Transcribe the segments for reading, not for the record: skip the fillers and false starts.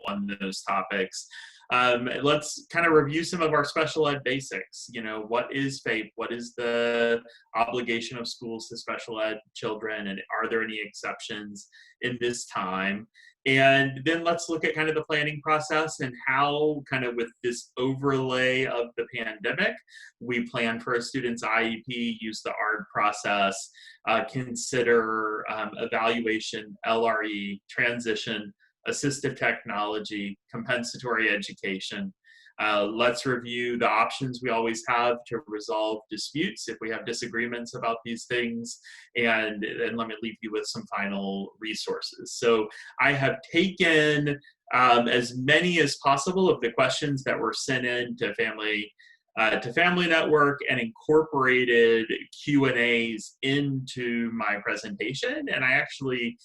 on those topics. Let's kind of review some of our special ed basics. What is FAPE? What is the obligation of schools to special ed children? And are there any exceptions in this time? And then let's look at kind of the planning process and how, kind of with this overlay of the pandemic, we plan for a student's IEP, use the ARD process, consider evaluation, LRE, transition, assistive technology, compensatory education. Let's review the options we always have to resolve disputes if we have disagreements about these things, and let me leave you with some final resources. So I have taken as many as possible of the questions that were sent in to Family Network and incorporated Q&As into my presentation. And I actually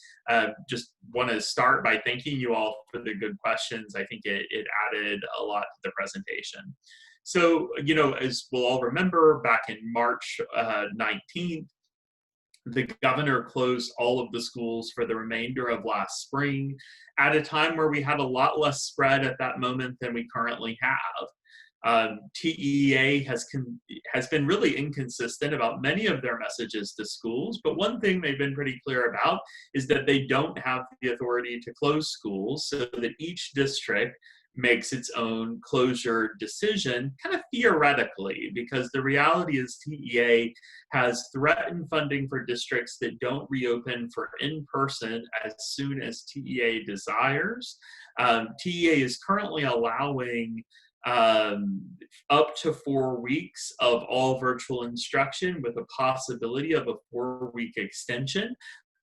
just want to start by thanking you all for the good questions. I think it added a lot to the presentation. So, as we'll all remember, back in March 19th, the governor closed all of the schools for the remainder of last spring at a time where we had a lot less spread at that moment than we currently have. TEA has been really inconsistent about many of their messages to schools, but one thing they've been pretty clear about is that they don't have the authority to close schools, so that each district makes its own closure decision, kind of theoretically, because the reality is TEA has threatened funding for districts that don't reopen for in-person as soon as TEA desires. TEA is currently allowing up to 4 weeks of all virtual instruction with a possibility of a 4-week extension.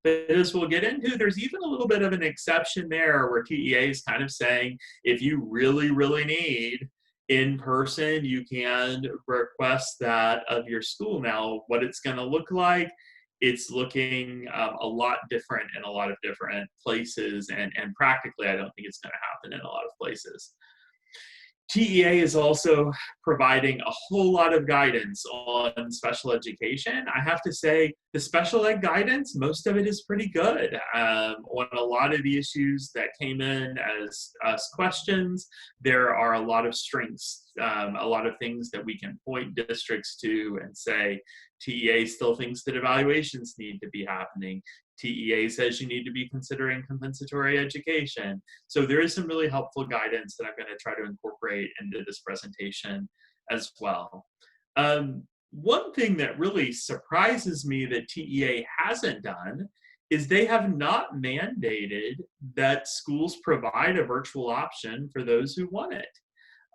But as we'll get into, there's even a little bit of an exception there where TEA is kind of saying, if you really, really need in person, you can request that of your school. Now, what it's going to look like, it's looking a lot different in a lot of different places, and practically, I don't think it's going to happen in a lot of places. TEA is also providing a whole lot of guidance on special education. I have to say, the special ed guidance, most of it is pretty good. On a lot of the issues that came in as questions, there are a lot of strengths, a lot of things that we can point districts to and say, TEA still thinks that evaluations need to be happening. TEA says you need to be considering compensatory education. So there is some really helpful guidance that I'm going to try to incorporate into this presentation as well. One thing that really surprises me that TEA hasn't done is they have not mandated that schools provide a virtual option for those who want it.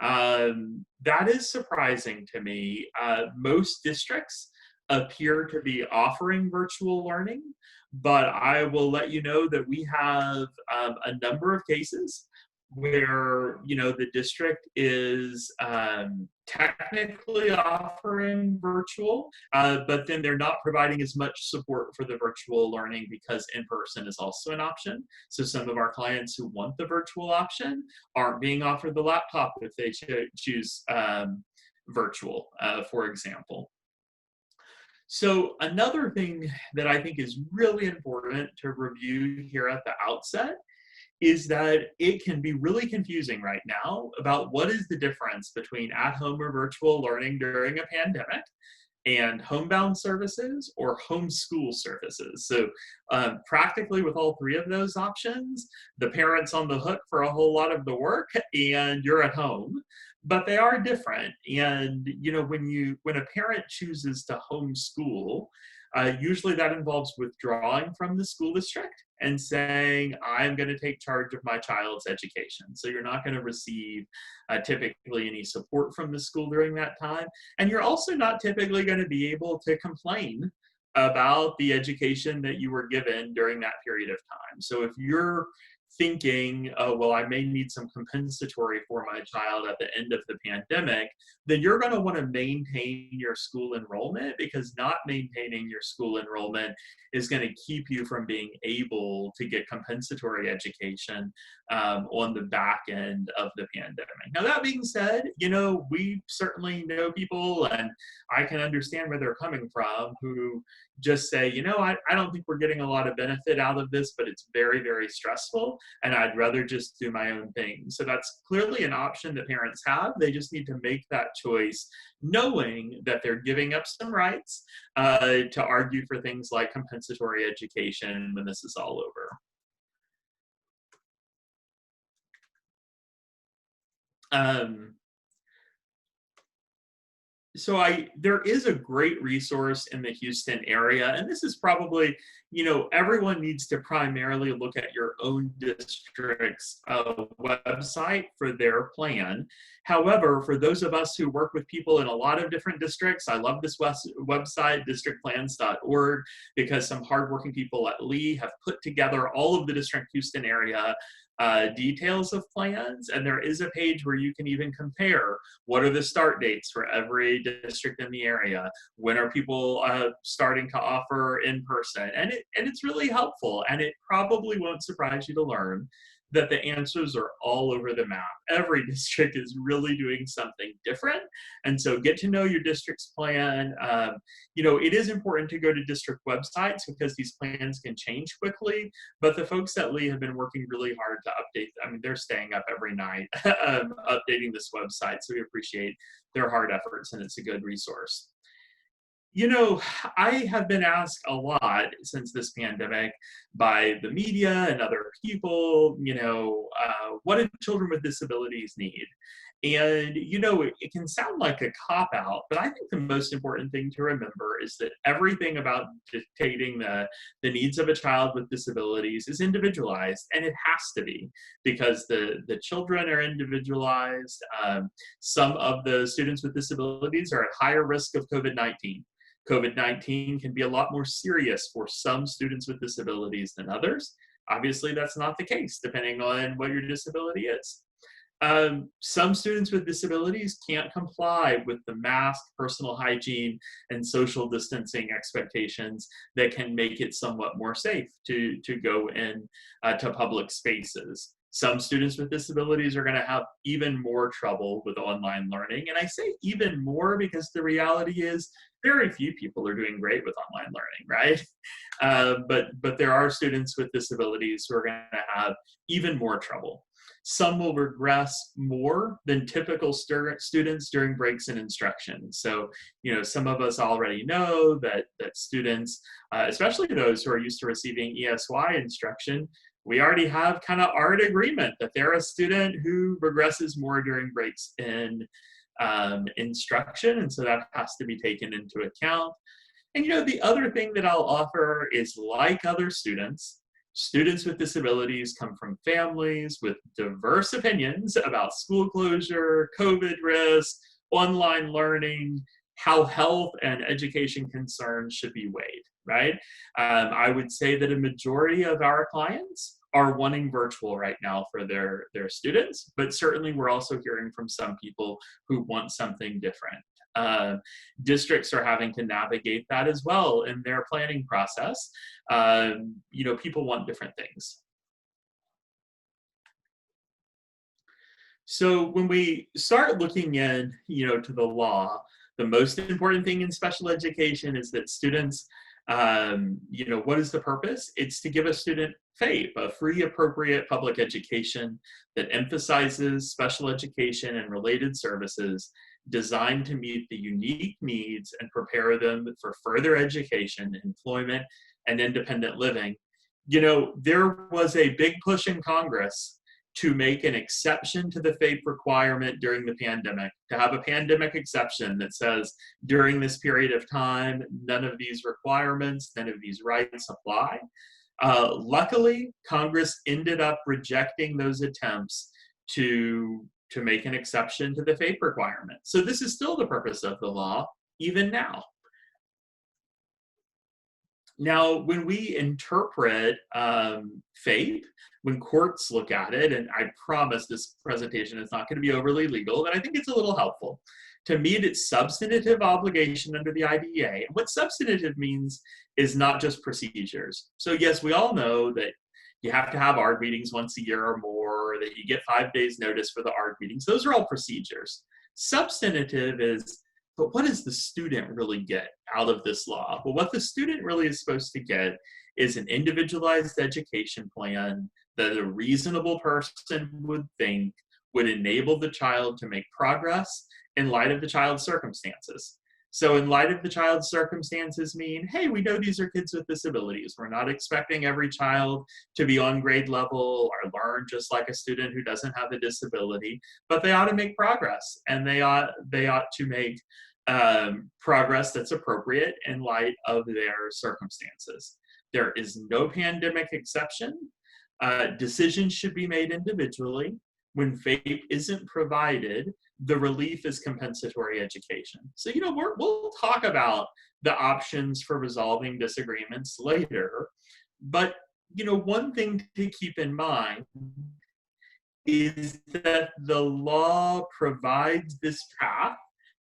That is surprising to me. Most districts appear to be offering virtual learning, but I will let you know that we have a number of cases where the district is technically offering virtual, but then they're not providing as much support for the virtual learning because in-person is also an option. So some of our clients who want the virtual option aren't being offered the laptop if they choose virtual, for example. So another thing that I think is really important to review here at the outset is that it can be really confusing right now about what is the difference between at-home or virtual learning during a pandemic and homebound services or homeschool services. So practically with all three of those options, the parent's on the hook for a whole lot of the work and you're at home. But they are different. And when a parent chooses to homeschool, usually that involves withdrawing from the school district and saying, I'm going to take charge of my child's education. So you're not going to receive typically any support from the school during that time. And you're also not typically going to be able to complain about the education that you were given during that period of time. So if you're thinking, oh, well, I may need some compensatory for my child at the end of the pandemic, then you're going to want to maintain your school enrollment, because not maintaining your school enrollment is going to keep you from being able to get compensatory education on the back end of the pandemic. Now, that being said, we certainly know people, and I can understand where they're coming from, who just say, I don't think we're getting a lot of benefit out of this, but it's very, very stressful. and I'd rather just do my own thing. So that's clearly an option that parents have. They just need to make that choice, knowing that they're giving up some rights to argue for things like compensatory education when this is all over. So there is a great resource in the Houston area, and this is probably, everyone needs to primarily look at your own district's website for their plan. However, for those of us who work with people in a lot of different districts, I love this website, districtplans.org, because some hardworking people at Lee have put together all of the District Houston area details of plans, and there is a page where you can even compare what are the start dates for every district in the area, when are people starting to offer in person, and it's really helpful, and it probably won't surprise you to learn that the answers are all over the map. Every district is really doing something different. And so get to know your district's plan. It is important to go to district websites because these plans can change quickly, but the folks at Lee have been working really hard to update. They're staying up every night updating this website. So we appreciate their hard efforts, and it's a good resource. I have been asked a lot since this pandemic by the media and other people, what do children with disabilities need? And, it can sound like a cop-out, but I think the most important thing to remember is that everything about dictating the needs of a child with disabilities is individualized, and it has to be, because the children are individualized. Some of the students with disabilities are at higher risk of COVID-19. COVID-19 can be a lot more serious for some students with disabilities than others. Obviously, that's not the case, depending on what your disability is. Some students with disabilities can't comply with the mask, personal hygiene, and social distancing expectations that can make it somewhat more safe to go in to public spaces. Some students with disabilities are going to have even more trouble with online learning. And I say even more because the reality is very few people are doing great with online learning, right? But there are students with disabilities who are going to have even more trouble. Some will regress more than typical students during breaks in instruction. So, some of us already know that students, especially those who are used to receiving ESY instruction, we already have kind of art agreement that they're a student who regresses more during breaks in instruction, and so that has to be taken into account. And the other thing that I'll offer is, like other students with disabilities come from families with diverse opinions about school closure, COVID risk, online learning, how health and education concerns should be weighed, right? I would say that a majority of our clients are wanting virtual right now for their students, but certainly we're also hearing from some people who want something different. Districts are having to navigate that as well in their planning process. People want different things. So when we start looking in, to the law, the most important thing in special education is that students, what is the purpose? It's to give a student FAPE, a free appropriate public education that emphasizes special education and related services designed to meet the unique needs and prepare them for further education, employment, and independent living. There was a big push in Congress to make an exception to the FAPE requirement during the pandemic, to have a pandemic exception that says during this period of time, none of these requirements, none of these rights apply. Luckily, Congress ended up rejecting those attempts to make an exception to the FAPE requirement. So this is still the purpose of the law, even now. Now, when we interpret FAPE, when courts look at it, and I promise this presentation is not going to be overly legal, but I think it's a little helpful, to meet its substantive obligation under the IDEA. And what substantive means is not just procedures. So yes, we all know that you have to have ARD meetings once a year or more, that you get 5 days notice for the ARD meetings. Those are all procedures. Substantive is, but what does the student really get out of this law? Well, what the student really is supposed to get is an individualized education plan that a reasonable person would think would enable the child to make progress in light of the child's circumstances. So in light of the child's circumstances mean, hey, we know these are kids with disabilities. We're not expecting every child to be on grade level or learn just like a student who doesn't have a disability, but they ought to make progress, and they ought to make progress that's appropriate in light of their circumstances. There is no pandemic exception. Decisions should be made individually. When FAPE isn't provided, the relief is compensatory education. So, we'll talk about the options for resolving disagreements later. But, one thing to keep in mind is that the law provides this path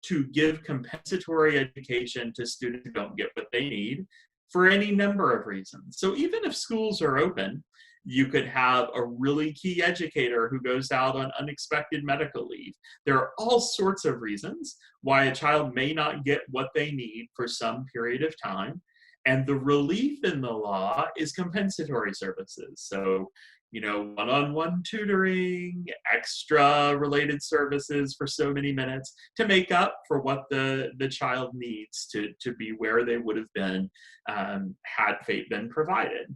to give compensatory education to students who don't get what they need for any number of reasons. So even if schools are open, you could have a really key educator who goes out on unexpected medical leave. There are all sorts of reasons why a child may not get what they need for some period of time. And the relief in the law is compensatory services. So, one-on-one tutoring, extra related services for so many minutes to make up for what the child needs to be where they would have been had FAPE been provided.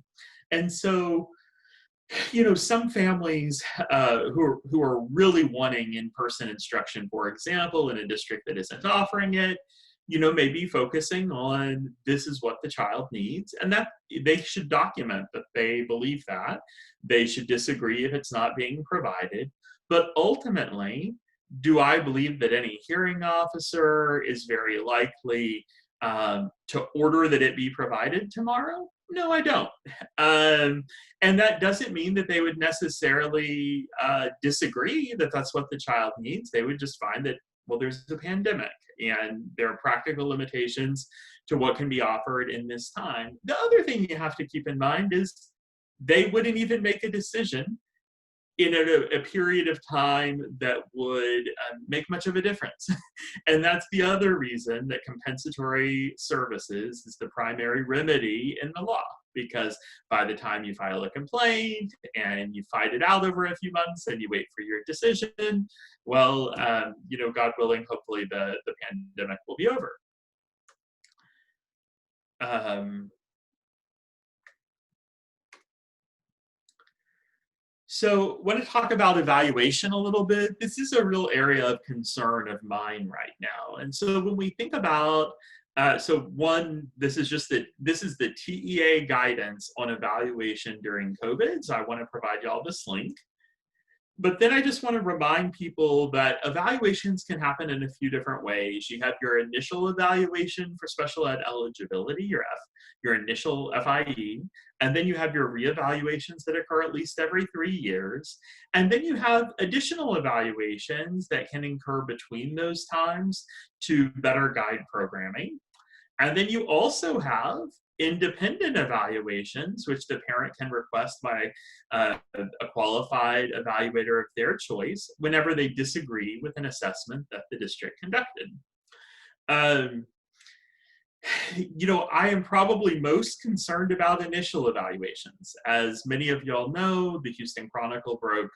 And so, some families who are really wanting in-person instruction, for example, in a district that isn't offering it, may be focusing on this is what the child needs, and that they should document that they believe that. They should disagree if it's not being provided. But ultimately, do I believe that any hearing officer is very likely to order that it be provided tomorrow? No, I don't. And that doesn't mean that they would necessarily disagree that that's what the child needs. They would just find that, well, there's a pandemic and there are practical limitations to what can be offered in this time. The other thing you have to keep in mind is they wouldn't even make a decision in a period of time that would make much of a difference. And that's the other reason that compensatory services is the primary remedy in the law, because by the time you file a complaint and you fight it out over a few months and you wait for your decision, well, God willing, hopefully the pandemic will be over. So I want to talk about evaluation a little bit. This is a real area of concern of mine right now. And so when we think about, this is the TEA guidance on evaluation during COVID. So I want to provide y'all this link. But then I just want to remind people that evaluations can happen in a few different ways. You have your initial evaluation for special ed eligibility, your initial FIE, and then you have your reevaluations that occur at least every 3 years. And then you have additional evaluations that can occur between those times to better guide programming. And then you also have independent evaluations, which the parent can request by a qualified evaluator of their choice whenever they disagree with an assessment that the district conducted. I am probably most concerned about initial evaluations. As many of y'all know, the Houston Chronicle broke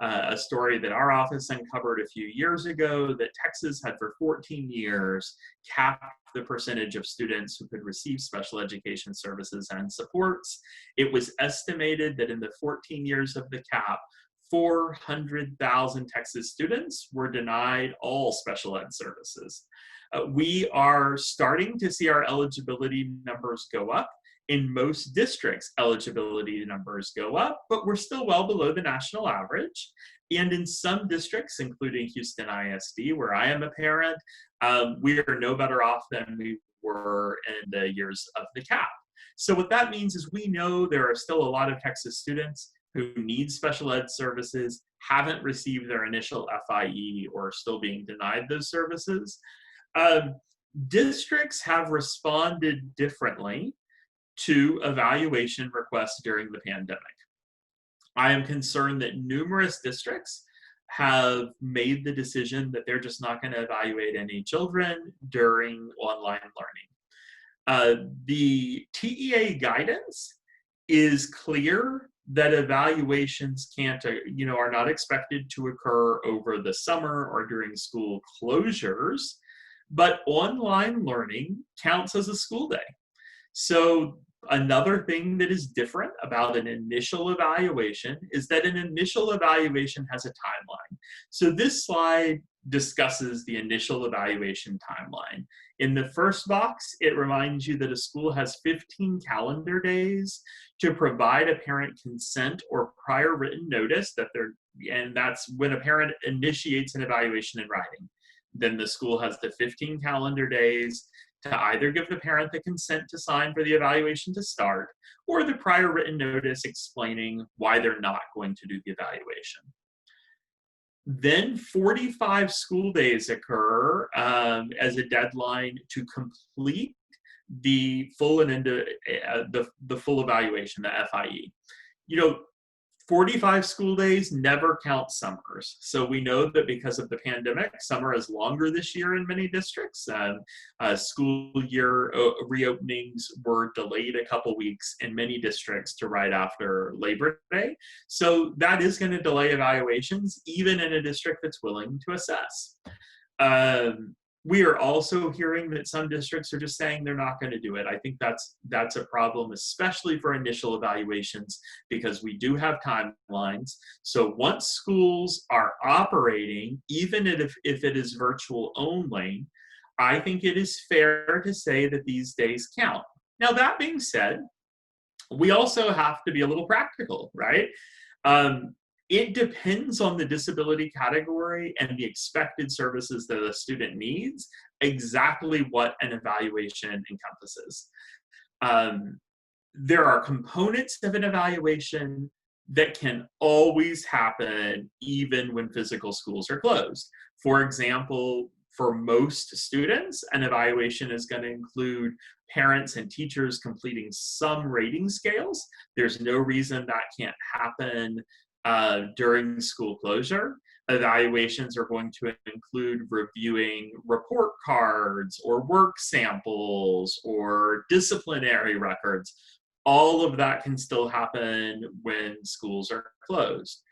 a story that our office uncovered a few years ago that Texas had for 14 years capped the percentage of students who could receive special education services and supports. It was estimated that in the 14 years of the cap, 400,000 Texas students were denied all special ed services. We are starting to see our eligibility numbers go up. In most districts, eligibility numbers go up, but we're still well below the national average. And in some districts, including Houston ISD, where I am a parent, we are no better off than we were in the years of the cap. So what that means is we know there are still a lot of Texas students who need special ed services, haven't received their initial FIE, or are still being denied those services. Districts have responded differently to evaluation requests during the pandemic. I am concerned that numerous districts have made the decision that they're just not going to evaluate any children during online learning. The TEA guidance is clear that evaluations can't, are not expected to occur over the summer or during school closures, but online learning counts as a school day. So another thing that is different about an initial evaluation is that an initial evaluation has a timeline. So this slide discusses the initial evaluation timeline. In the first box, it reminds you that a school has 15 calendar days to provide a parent consent or prior written notice and that's when a parent initiates an evaluation in writing. Then the school has the 15 calendar days to either give the parent the consent to sign for the evaluation to start, or the prior written notice explaining why they're not going to do the evaluation. Then 45 school days occur as a deadline to complete the full the full evaluation, the FIE. 45 school days never count summers. So we know that because of the pandemic, summer is longer this year in many districts. School year reopenings were delayed a couple weeks in many districts to right after Labor Day. So that is going to delay evaluations, even in a district that's willing to assess. We are also hearing that some districts are just saying they're not going to do it. I think that's a problem, especially for initial evaluations, because we do have timelines. So once schools are operating, even if it is virtual only, I think it is fair to say that these days count. Now, that being said, we also have to be a little practical, right? It depends on the disability category and the expected services that a student needs, exactly what an evaluation encompasses. There are components of an evaluation that can always happen even when physical schools are closed. For example, for most students, an evaluation is going to include parents and teachers completing some rating scales. There's no reason that can't happen during school closure. Evaluations are going to include reviewing report cards or work samples or disciplinary records. All of that can still happen when schools are closed.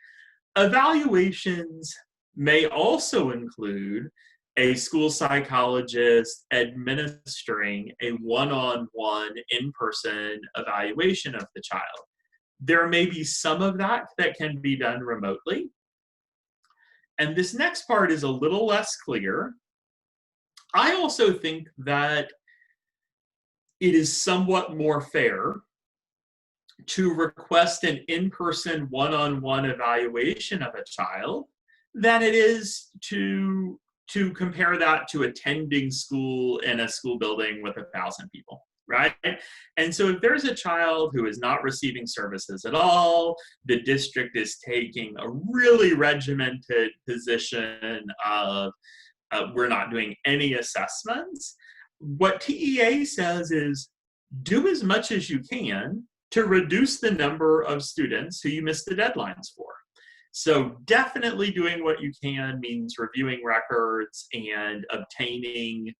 Evaluations may also include a school psychologist administering a one-on-one in-person evaluation of the child. There may be some of that can be done remotely. And this next part is a little less clear. I also think that it is somewhat more fair to request an in-person one-on-one evaluation of a child than it is to compare that to attending school in a school building with 1,000 people. Right? And so if there's a child who is not receiving services at all, the district is taking a really regimented position of we're not doing any assessments, what TEA says is do as much as you can to reduce the number of students who you miss the deadlines for. So definitely doing what you can means reviewing records and obtaining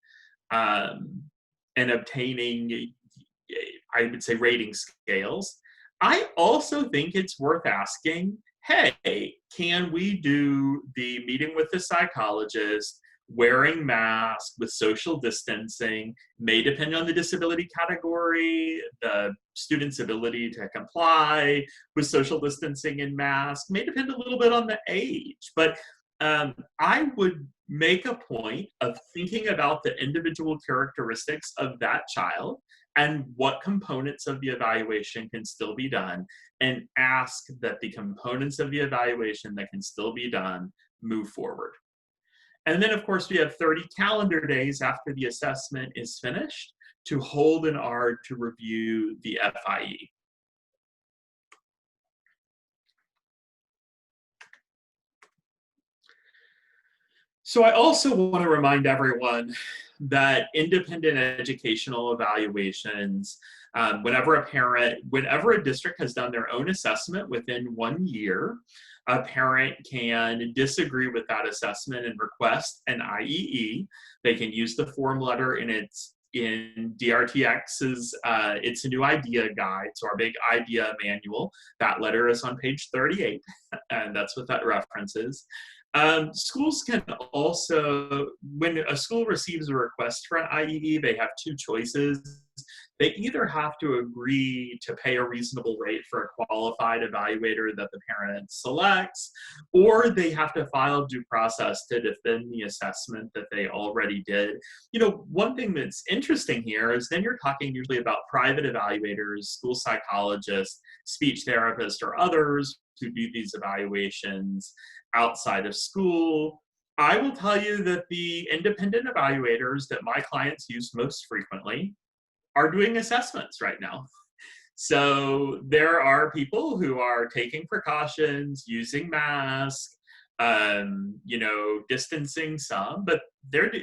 I would say, rating scales. I also think it's worth asking, hey, can we do the meeting with the psychologist, wearing masks with social distancing, may depend on the disability category, the student's ability to comply with social distancing and masks, may depend a little bit on the age, but I would make a point of thinking about the individual characteristics of that child and what components of the evaluation can still be done, and ask that the components of the evaluation that can still be done move forward. And then, of course, we have 30 calendar days after the assessment is finished to hold an ARD to review the FIE. So I also want to remind everyone that independent educational evaluations, whenever a district has done their own assessment within 1 year, a parent can disagree with that assessment and request an IEE. They can use the form letter in its in DRTX's, it's a new idea guide, so our big idea manual, that letter is on page 38, and that's what that references. Schools can also, when a school receives a request for an IEE, they have two choices. They either have to agree to pay a reasonable rate for a qualified evaluator that the parent selects, or they have to file due process to defend the assessment that they already did. You know, one thing that's interesting here is then you're talking usually about private evaluators, school psychologists, speech therapists, or others who do these evaluations outside of school. I will tell you that the independent evaluators that my clients use most frequently are doing assessments right now. So there are people who are taking precautions, using masks, you know, distancing some, but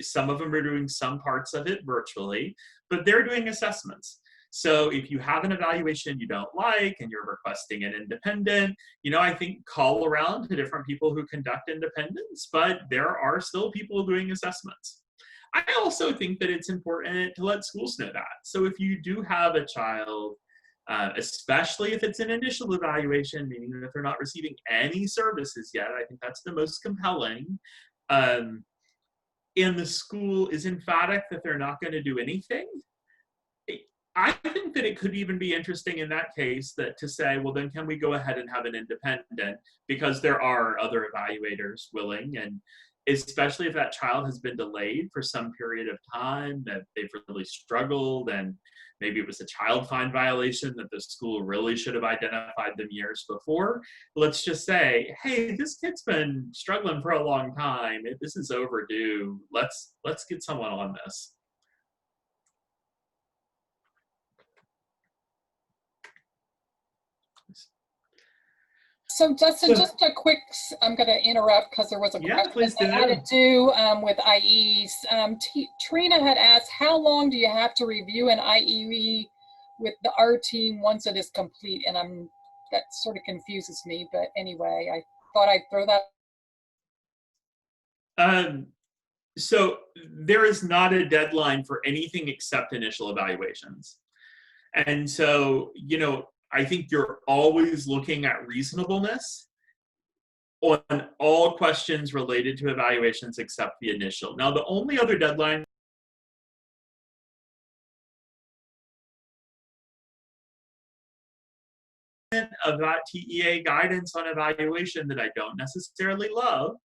some of them are doing some parts of it virtually, but they're doing assessments. So if you have an evaluation you don't like and you're requesting an independent, you know, I think call around to different people who conduct independents, but there are still people doing assessments. I also think that it's important to let schools know that. So if you do have a child, especially if it's an initial evaluation, meaning that they're not receiving any services yet, I think that's the most compelling. And the school is emphatic that they're not going to do anything. I think that it could even be interesting in that case that to say, well, then can we go ahead and have an independent, because there are other evaluators willing, and especially if that child has been delayed for some period of time, that they've really struggled, and maybe it was a child fine violation that the school really should have identified them years before. Let's just say, hey, this kid's been struggling for a long time. This is overdue. Let's get someone on this. So Dustin, just a quick, I'm going to interrupt because there was a question that had to do with IEs. Trina had asked, how long do you have to review an IE with our team once it is complete? And that sort of confuses me, but anyway, I thought I'd throw that. So there is not a deadline for anything except initial evaluations. And so, you know, I think you're always looking at reasonableness on all questions related to evaluations except the initial. Now, the only other deadline of that TEA guidance on evaluation that I don't necessarily love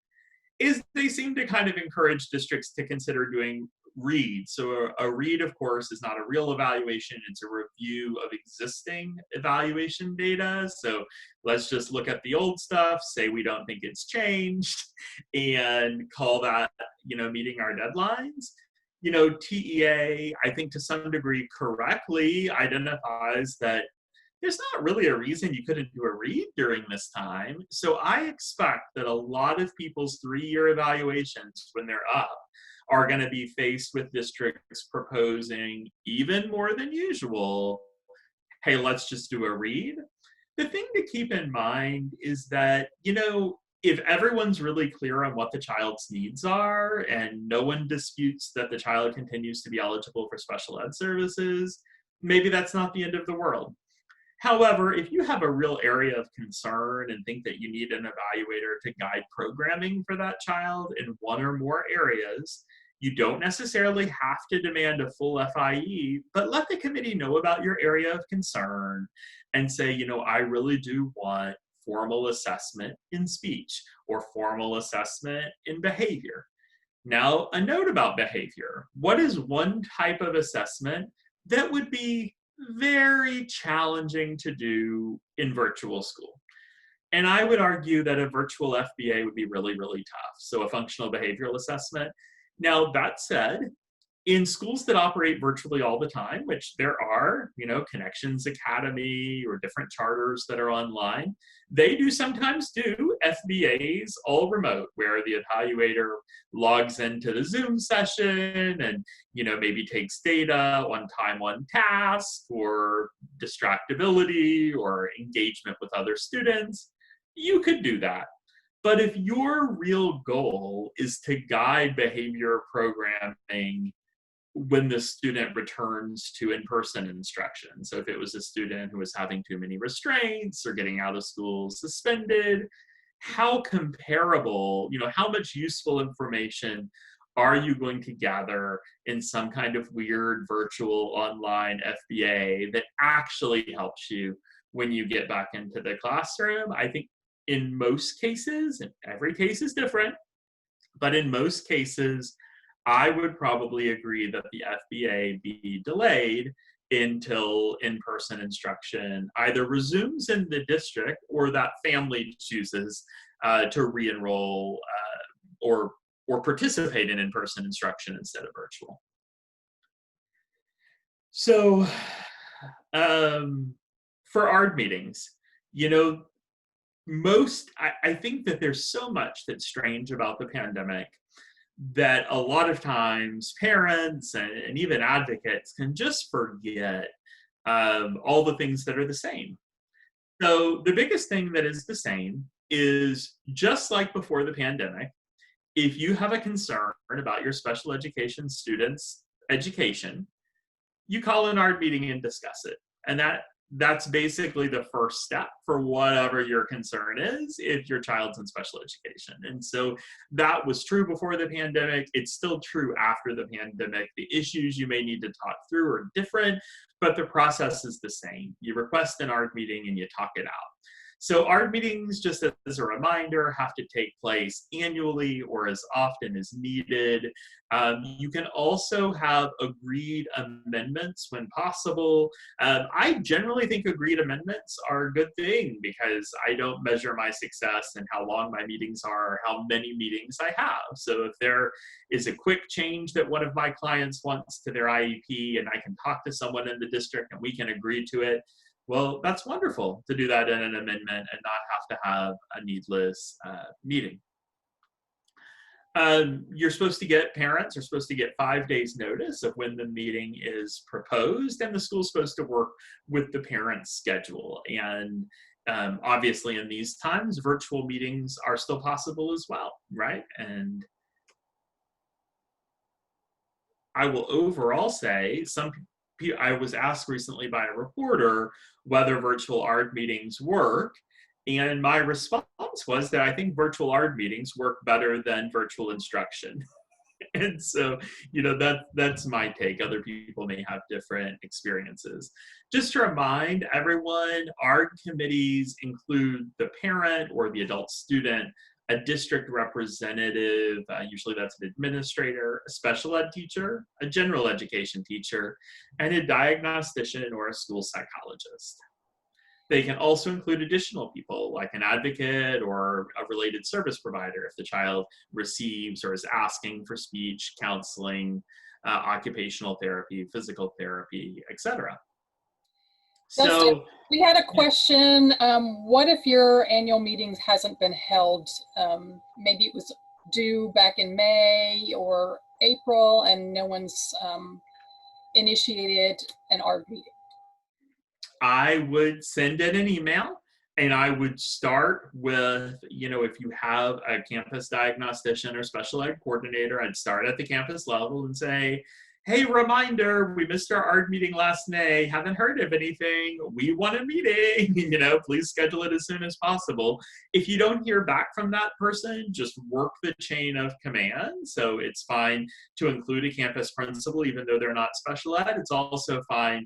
is they seem to kind of encourage districts to consider doing read. So a read, of course, is not a real evaluation. It's a review of existing evaluation data. So let's just look at the old stuff, say we don't think it's changed, and call that, you know, meeting our deadlines. You know, TEA, I think to some degree correctly identifies that there's not really a reason you couldn't do a read during this time. So I expect that a lot of people's 3-year evaluations, when they're up, are going to be faced with districts proposing, even more than usual, hey, let's just do a read. The thing to keep in mind is that, you know, if everyone's really clear on what the child's needs are and no one disputes that the child continues to be eligible for special ed services, maybe that's not the end of the world. However, if you have a real area of concern and think that you need an evaluator to guide programming for that child in one or more areas, you don't necessarily have to demand a full FIE, but let the committee know about your area of concern and say, you know, I really do want formal assessment in speech or formal assessment in behavior. Now, a note about behavior. What is one type of assessment that would be very challenging to do in virtual school? And I would argue that a virtual FBA would be really, really tough. So a functional behavioral assessment. Now, that said, in schools that operate virtually all the time, which there are, you know, Connections Academy or different charters that are online, they do sometimes do FBAs all remote, where the evaluator logs into the Zoom session and, you know, maybe takes data on time on task or distractibility or engagement with other students. You could do that. But if your real goal is to guide behavior programming when the student returns to in-person instruction. So if it was a student who was having too many restraints or getting out of school suspended, how comparable, how much useful information are you going to gather in some kind of weird virtual online FBA that actually helps you when you get back into the classroom? I think in most cases, and every case is different, but in most cases, I would probably agree that the FBA be delayed until in-person instruction either resumes in the district or that family chooses to re-enroll or participate in in-person instruction instead of virtual. So for ARD meetings, I think that there's so much that's strange about the pandemic that a lot of times parents and even advocates can just forget all the things that are the same. So the biggest thing that is the same is, just like before the pandemic, if you have a concern about your special education students' education, you call an ARD meeting and discuss it. And that's basically the first step for whatever your concern is if your child's in special education. And so that was true before the pandemic. It's still true after the pandemic. The issues you may need to talk through are different, but the process is the same. You request an ARD meeting and you talk it out. So ARD meetings, just as a reminder, have to take place annually or as often as needed. You can also have agreed amendments when possible. I generally think agreed amendments are a good thing because I don't measure my success in how long my meetings are or how many meetings I have. So if there is a quick change that one of my clients wants to their IEP and I can talk to someone in the district and we can agree to it, well, that's wonderful to do that in an amendment and not have to have a needless meeting. Parents are supposed to get 5 days notice of when the meeting is proposed, and the school's supposed to work with the parent's schedule. And obviously in these times, virtual meetings are still possible as well, right? And I will overall say I was asked recently by a reporter whether virtual ARD meetings work, and my response was that I think virtual ARD meetings work better than virtual instruction. And so, that's my take. Other people may have different experiences. Just to remind everyone, ARD committees include the parent or the adult student, a district representative, usually that's an administrator, a special ed teacher, a general education teacher, and a diagnostician or a school psychologist. They can also include additional people like an advocate or a related service provider if the child receives or is asking for speech, counseling, occupational therapy, physical therapy, etc. So we had a question. What if your annual meetings hasn't been held? Maybe it was due back in May or April and no one's initiated an ARD meeting. I would send in an email and I would start with, if you have a campus diagnostician or special ed coordinator, I'd start at the campus level and say, hey, reminder, we missed our ARD meeting last May, haven't heard of anything, we want a meeting, please schedule it as soon as possible. If you don't hear back from that person, just work the chain of command. So it's fine to include a campus principal, even though they're not special ed. It's also fine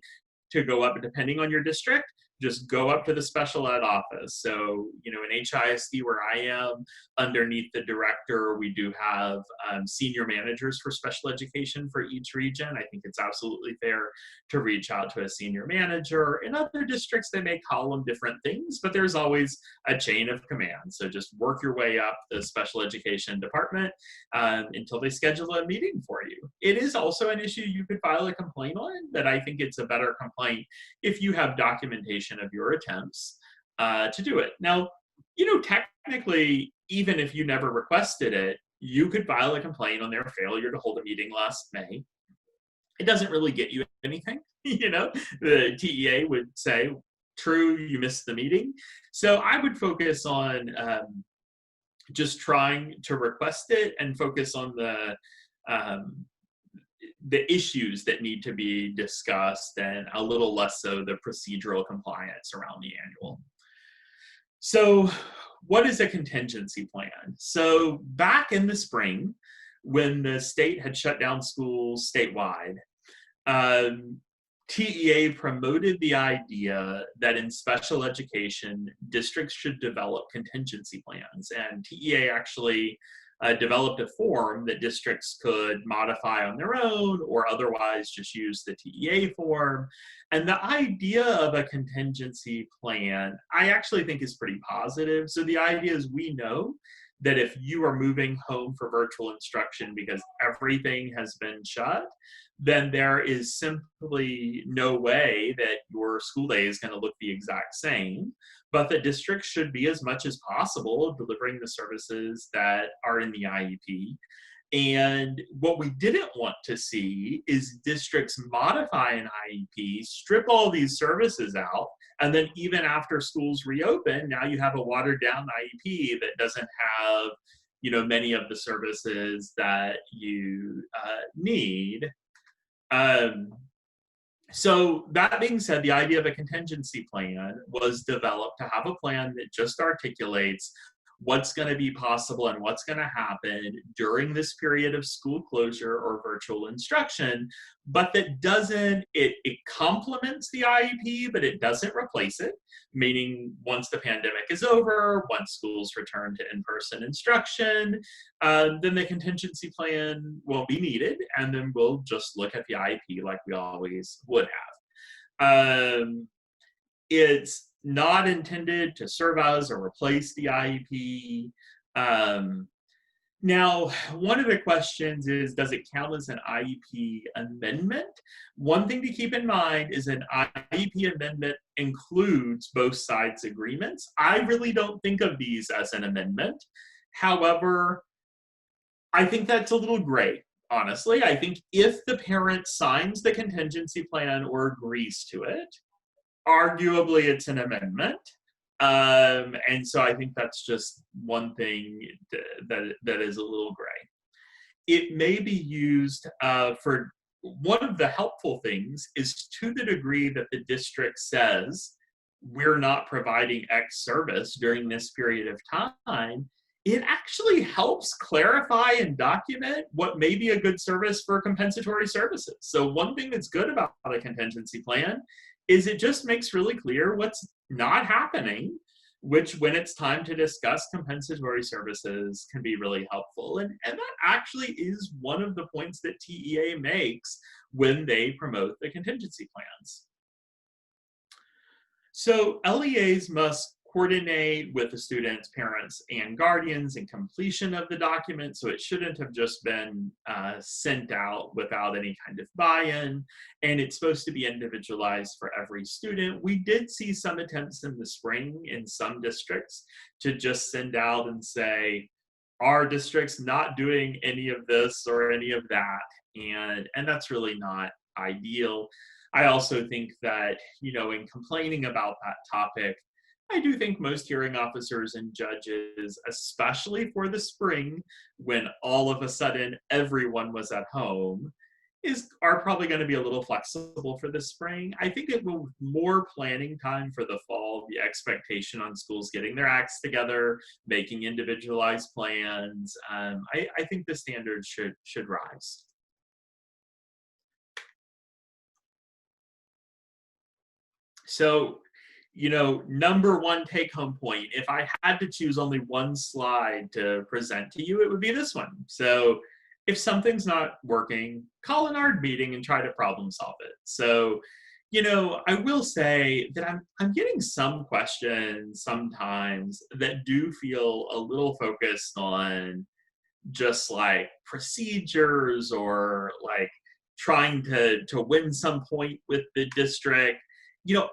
to go up, depending on your district, just go up to the special ed office. So, in HISD where I am, underneath the director, we do have senior managers for special education for each region. I think it's absolutely fair to reach out to a senior manager. In other districts, they may call them different things, but there's always a chain of command. So just work your way up the special education department until they schedule a meeting for you. It is also an issue you could file a complaint on, but I think it's a better complaint if you have documentation of your attempts to do it. Now, technically, even if you never requested it, you could file a complaint on their failure to hold a meeting last May. It doesn't really get you anything. The TEA would say, true, you missed the meeting. So I would focus on just trying to request it and focus on the issues that need to be discussed and a little less so the procedural compliance around the annual. So what is a contingency plan? So back in the spring, when the state had shut down schools statewide, TEA promoted the idea that in special education, districts should develop contingency plans. And TEA actually developed a form that districts could modify on their own or otherwise just use the TEA form. And the idea of a contingency plan, I actually think is pretty positive. So the idea is we know that if you are moving home for virtual instruction because everything has been shut, then there is simply no way that your school day is going to look the exact same, but that districts should be as much as possible delivering the services that are in the IEP. And what we didn't want to see is districts modify an IEP, strip all these services out, and then even after schools reopen, now you have a watered down IEP that doesn't have, many of the services that you need. So that being said, the idea of a contingency plan was developed to have a plan that just articulates what's going to be possible and what's going to happen during this period of school closure or virtual instruction, but that doesn't, it complements the IEP, but it doesn't replace it, meaning once the pandemic is over, once schools return to in-person instruction, then the contingency plan won't be needed, and then we'll just look at the IEP like we always would have. It's not intended to serve as or replace the IEP. Now, one of the questions is, does it count as an IEP amendment? One thing to keep in mind is an IEP amendment includes both sides' agreements. I really don't think of these as an amendment. However, I think that's a little gray, honestly. I think if the parent signs the contingency plan or agrees to it, arguably it's an amendment. And so I think that's just one thing that is a little gray. It may be used for, one of the helpful things is to the degree that the district says we're not providing X service during this period of time, it actually helps clarify and document what may be a good service for compensatory services. So one thing that's good about a contingency plan is it just makes really clear what's not happening, which when it's time to discuss compensatory services can be really helpful. And that actually is one of the points that TEA makes when they promote the contingency plans. So LEAs must coordinate with the students, parents, and guardians in completion of the document, so it shouldn't have just been sent out without any kind of buy-in, and it's supposed to be individualized for every student. We did see some attempts in the spring in some districts to just send out and say, our district's not doing any of this or any of that, and that's really not ideal. I also think that, in complaining about that topic, I do think most hearing officers and judges, especially for the spring, when all of a sudden everyone was at home, are probably going to be a little flexible for the spring. I think it will more planning time for the fall, the expectation on schools getting their acts together, making individualized plans. I think the standards should rise. So, number one take-home point, if I had to choose only one slide to present to you, it would be this one. So if something's not working, call an ARD meeting and try to problem solve it. So, I will say that I'm getting some questions sometimes that do feel a little focused on just like procedures or like trying to win some point with the district.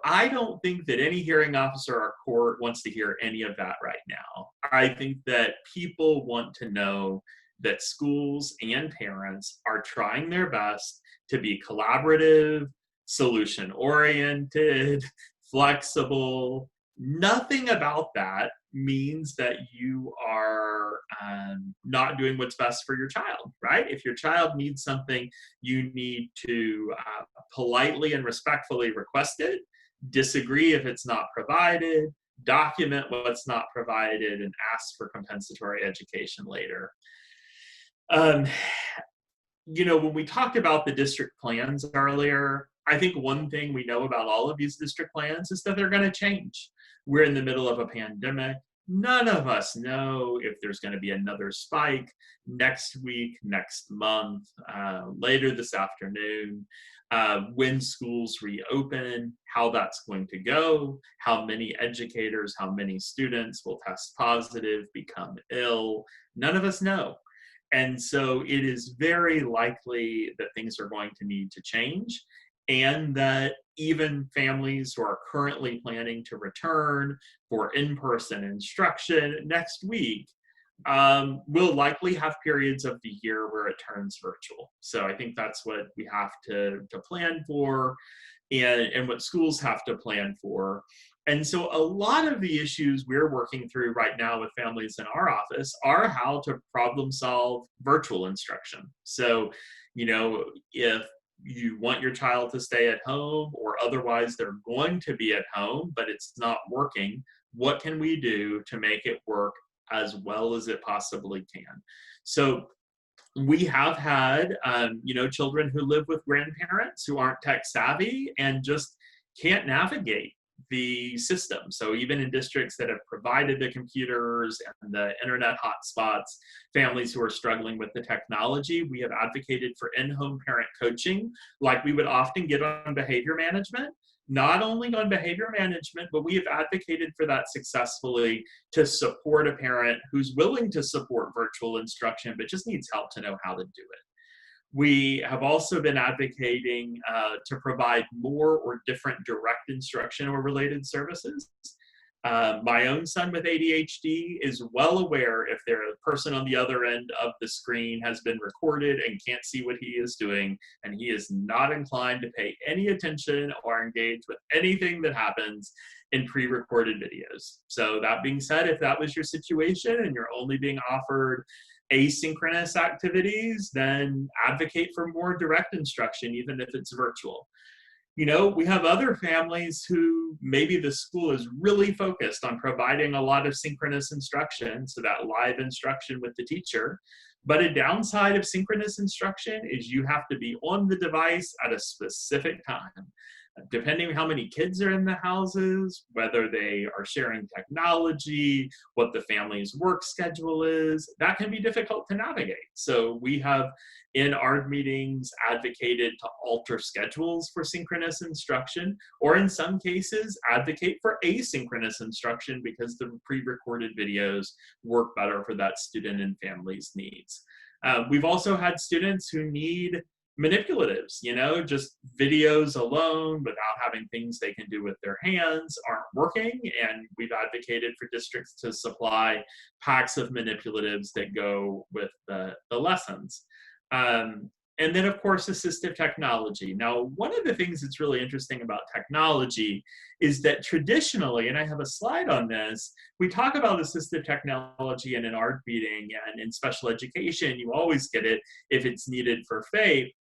I don't think that any hearing officer or court wants to hear any of that right now. I think that people want to know that schools and parents are trying their best to be collaborative, solution-oriented, flexible. Nothing about that means that you are not doing what's best for your child, right? If your child needs something, you need to politely and respectfully request it, disagree if it's not provided, document what's not provided, and ask for compensatory education later. You know, when we talked about the district plans earlier, I think one thing we know about all of these district plans is that they're going to change. We're in the middle of a pandemic. None of us know if there's going to be another spike next week, next month, later this afternoon, when schools reopen, how that's going to go, how many educators, how many students will test positive, become ill. None of us know. And so it is very likely that things are going to need to change, and that even families who are currently planning to return for in-person instruction next week will likely have periods of the year where it turns virtual. So I think that's what we have to plan for, and what schools have to plan for. And so a lot of the issues we're working through right now with families in our office are how to problem solve virtual instruction. So, you know, if you want your child to stay at home, or otherwise they're going to be at home, but it's not working, what can we do to make it work as well as it possibly can? So we have had, you know, children who live with grandparents who aren't tech savvy and just can't navigate the system. So even in districts that have provided the computers and the internet hotspots, families who are struggling with the technology, we have advocated for in-home parent coaching, like we would often get on behavior management. Not only on behavior management, but we have advocated for that successfully to support a parent who's willing to support virtual instruction, but just needs help to know how to do it. We have also been advocating to provide more or different direct instruction or related services. My own son with ADHD is well aware if the person on the other end of the screen has been recorded and can't see what he is doing, and he is not inclined to pay any attention or engage with anything that happens in pre-recorded videos. So that being said, if that was your situation and you're only being offered asynchronous activities, then advocate for more direct instruction, even if it's virtual. You know, we have other families who maybe the school is really focused on providing a lot of synchronous instruction, so that live instruction with the teacher. But a downside of synchronous instruction is you have to be on the device at a specific time. Depending on how many kids are in the houses, whether they are sharing technology, what the family's work schedule is, that can be difficult to navigate. So we have, in our meetings, advocated to alter schedules for synchronous instruction, or in some cases, advocate for asynchronous instruction because the pre-recorded videos work better for that student and family's needs. We've also had students who need manipulatives, you know, just videos alone without having things they can do with their hands aren't working, and we've advocated for districts to supply packs of manipulatives that go with the lessons. And then, of course, assistive technology. Now, one of the things that's really interesting about technology is that traditionally, and I have a slide on this, we talk about assistive technology in an art meeting, and in special education, you always get it if it's needed for FAPE.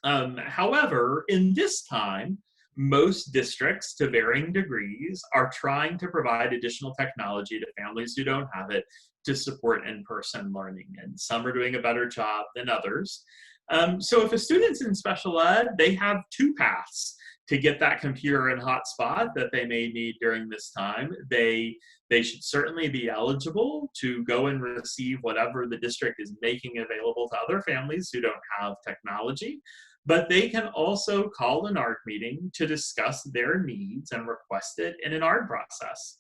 However, in this time, most districts, to varying degrees, are trying to provide additional technology to families who don't have it to support in-person learning, and some are doing a better job than others. So if a student's in special ed, they have two paths to get that computer and hotspot that they may need during this time. They should certainly be eligible to go and receive whatever the district is making available to other families who don't have technology. But they can also call an ARD meeting to discuss their needs and request it in an ARD process.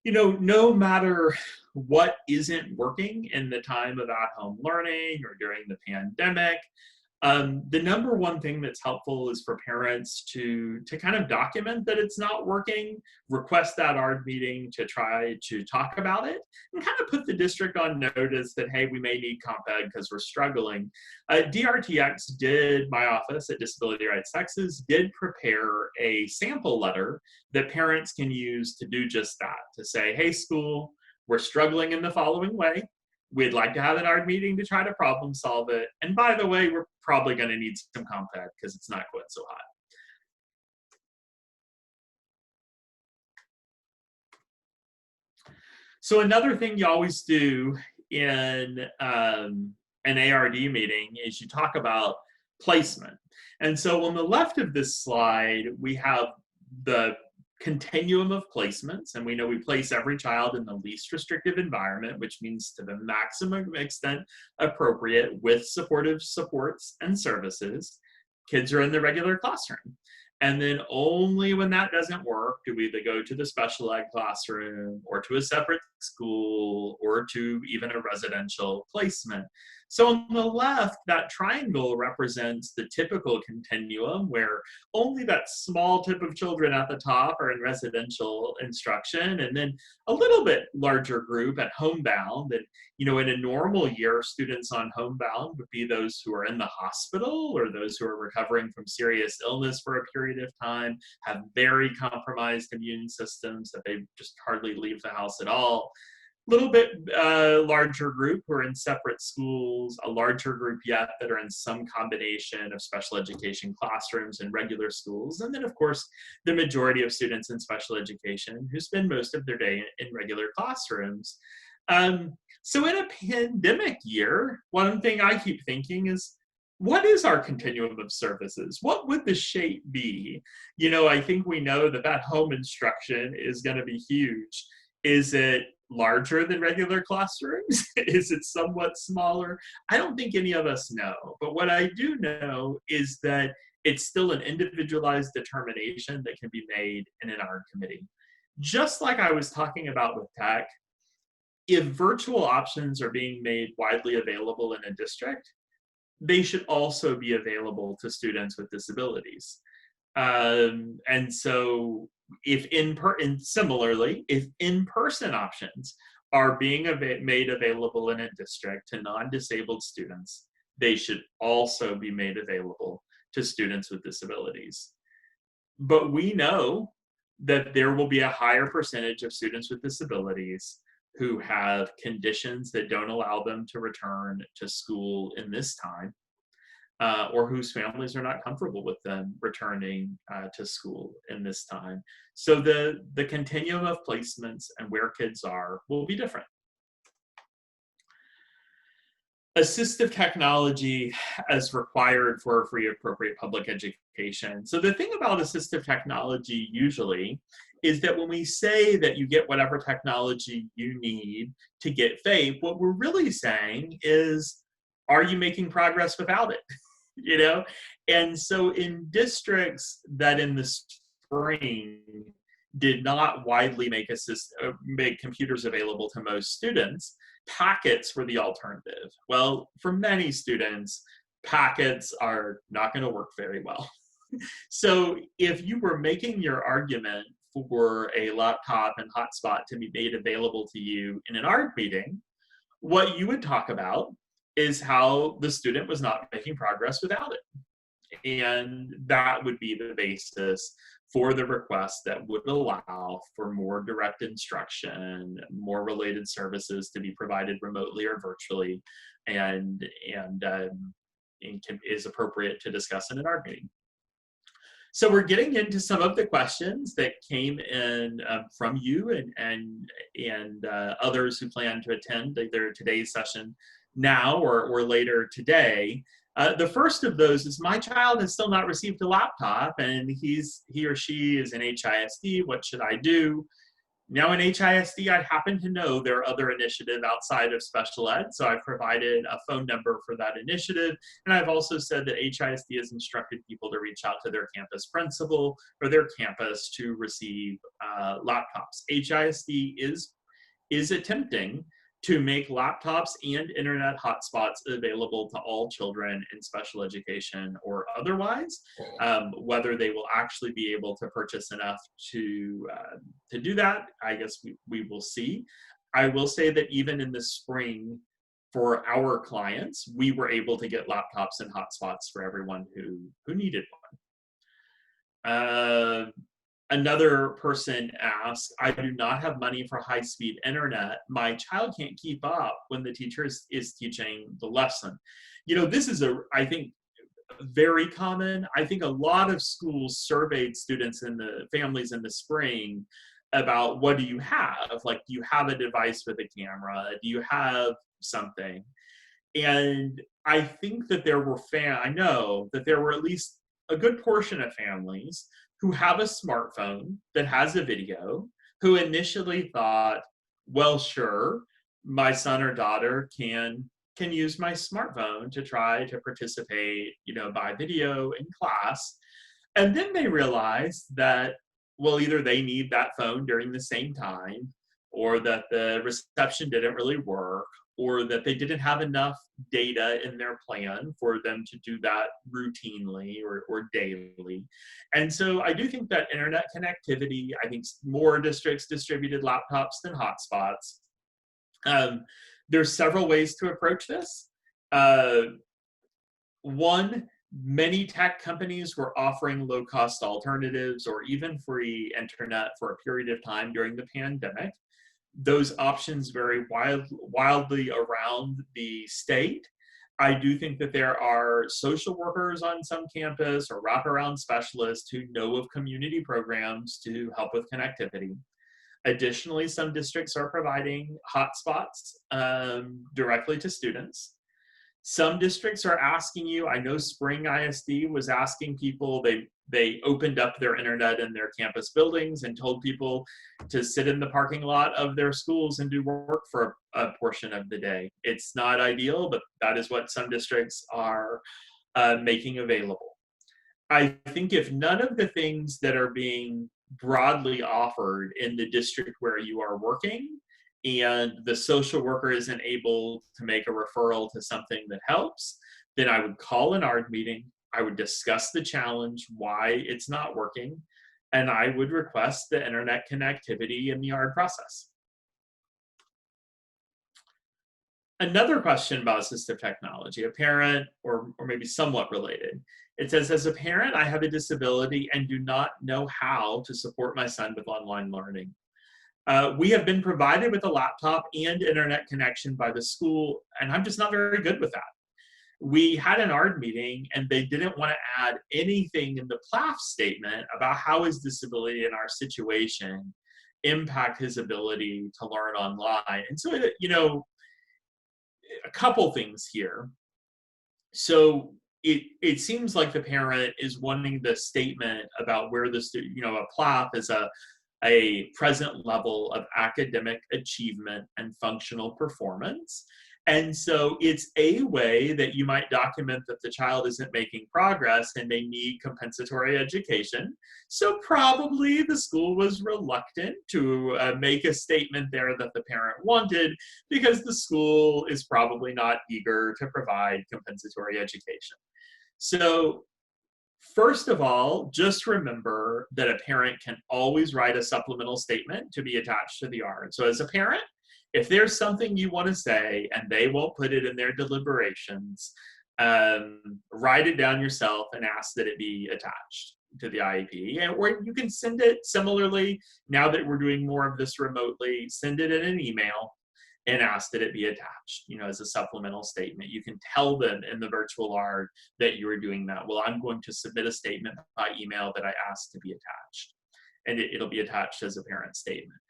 You know, no matter what isn't working in the time of at-home learning or during the pandemic, The number one thing that's helpful is for parents to kind of document that it's not working, request that ARD meeting to try to talk about it, and kind of put the district on notice that, hey, we may need comp ed because we're struggling. DRTX did, my office at Disability Rights Texas, did prepare a sample letter that parents can use to do just that, to say, hey, school, we're struggling in the following way. We'd like to have an ARD meeting to try to problem solve it. And by the way, we're probably going to need some comp ed because it's not going so hot. So another thing you always do in an ARD meeting is you talk about placement. And so on the left of this slide, we have the continuum of placements, and we know we place every child in the least restrictive environment, which means to the maximum extent appropriate with supportive supports and services. Kids are in the regular classroom. And then only when that doesn't work do we either go to the special ed classroom or to a separate school or to even a residential placement. So on the left, that triangle represents the typical continuum where only that small tip of children at the top are in residential instruction, and then a little bit larger group at homebound. And, you know, in a normal year, students on homebound would be those who are in the hospital or those who are recovering from serious illness for a period of time, have very compromised immune systems that they just hardly leave the house at all. Little bit larger group who are in separate schools, a larger group yet that are in some combination of special education classrooms and regular schools, and then of course the majority of students in special education who spend most of their day in regular classrooms. So in a pandemic year, one thing I keep thinking is, what is our continuum of services? What would the shape be? You know, I think we know that that home instruction is going to be huge. Is it larger than regular classrooms? Is it somewhat smaller? I don't think any of us know. But what I do know is that it's still an individualized determination that can be made in an ARD committee. Just like I was talking about with tech, if virtual options are being made widely available in a district, they should also be available to students with disabilities. And so if similarly, if in-person options are being made available in a district to non-disabled students, they should also be made available to students with disabilities. But we know that there will be a higher percentage of students with disabilities who have conditions that don't allow them to return to school in this time, or whose families are not comfortable with them returning to school in this time. So the continuum of placements and where kids are will be different. Assistive technology as required for free appropriate public education. So the thing about assistive technology usually is that when we say that you get whatever technology you need to get FAPE, what we're really saying is, are you making progress without it? You know? And so in districts that in the spring did not widely make computers available to most students, packets were the alternative. Well, for many students, packets are not going to work very well. So if you were making your argument for a laptop and hotspot to be made available to you in an ARD meeting, what you would talk about is how the student was not making progress without it. And that would be the basis for the request that would allow for more direct instruction, more related services to be provided remotely or virtually, and is appropriate to discuss in an ARD meeting. So we're getting into some of the questions that came in from you and others who plan to attend either today's session now or later today. The first of those is, my child has still not received a laptop and he or she is in HISD. What should I do? Now in HISD, I happen to know there are other initiatives outside of special ed, so I've provided a phone number for that initiative, and I've also said that HISD has instructed people to reach out to their campus principal or their campus to receive laptops. HISD is attempting to make laptops and internet hotspots available to all children in special education or otherwise. Whether they will actually be able to purchase enough to do that, I guess we will see. I will say that even in the spring, for our clients, we were able to get laptops and hotspots for everyone who needed one. Another person asked, I do not have money for high-speed internet. My child can't keep up when the teacher is teaching the lesson. You know, this is, I think, very common. I think a lot of schools surveyed students and the families in the spring about what do you have? Like, do you have a device with a camera? Do you have something? And I think that I know that there were at least a good portion of families who have a smartphone that has a video, who initially thought, well, sure, my son or daughter can use my smartphone to try to participate, you know, by video in class. And then they realized that, well, either they need that phone during the same time, or that the reception didn't really work, or that they didn't have enough data in their plan for them to do that routinely or daily. And so I do think that internet connectivity, I think more districts distributed laptops than hotspots. There's several ways to approach this. One, many tech companies were offering low-cost alternatives or even free internet for a period of time during the pandemic. Those options vary wildly around the state. I do think that there are social workers on some campus or wraparound specialists who know of community programs to help with connectivity. Additionally, some districts are providing hotspots directly to students. Some districts are asking you, I know Spring ISD was asking people, they opened up their internet in their campus buildings and told people to sit in the parking lot of their schools and do work for a portion of the day. It's not ideal, but that is what some districts are making available. I think if none of the things that are being broadly offered in the district where you are working, and the social worker isn't able to make a referral to something that helps, then I would call an ARD meeting. I would discuss the challenge, why it's not working, and I would request the internet connectivity in the ARD process. Another question about assistive technology, a parent, or maybe somewhat related. It says, as a parent, I have a disability and do not know how to support my son with online learning. We have been provided with a laptop and internet connection by the school, and I'm just not very good with that. We had an ARD meeting, and they didn't want to add anything in the PLAF statement about how his disability in our situation impact his ability to learn online. And so, you know, a couple things here. So it seems like the parent is wanting the statement about where the student, you know, a PLAF is a present level of academic achievement and functional performance. And so it's a way that you might document that the child isn't making progress and they need compensatory education. So probably the school was reluctant to make a statement there that the parent wanted, because the school is probably not eager to provide compensatory education. So first of all, just remember that a parent can always write a supplemental statement to be attached to the ARD. So as a parent, if there's something you want to say and they won't put it in their deliberations, write it down yourself and ask that it be attached to the IEP. Or you can send it similarly, now that we're doing more of this remotely, send it in an email and ask that it be attached, you know, as a supplemental statement. You can tell them in the virtual ARD that you are doing that. Well, I'm going to submit a statement by email that I asked to be attached, and it'll be attached as a parent statement.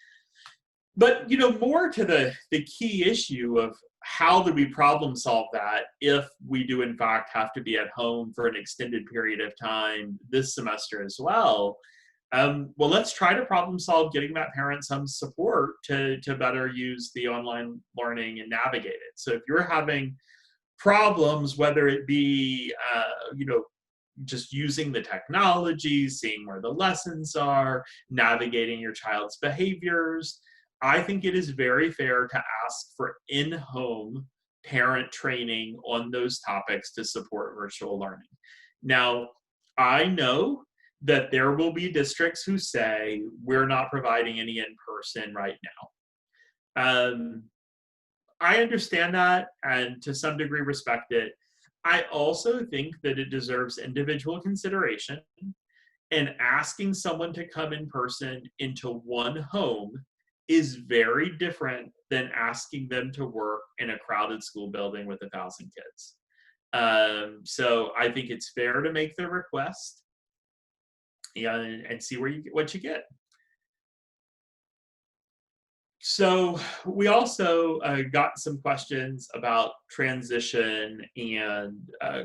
But, you know, more to the key issue of how do we problem solve that if we do in fact have to be at home for an extended period of time this semester as well. Well, let's try to problem solve getting that parent some support to better use the online learning and navigate it. So if you're having problems, whether it be, you know, just using the technology, seeing where the lessons are, navigating your child's behaviors, I think it is very fair to ask for in-home parent training on those topics to support virtual learning. Now, I know that there will be districts who say, we're not providing any in-person right now. I understand that and to some degree respect it. I also think that it deserves individual consideration, and asking someone to come in person into one home is very different than asking them to work in a crowded school building with 1,000 kids. So I think it's fair to make the request, and see what you get. So we also got some questions about transition and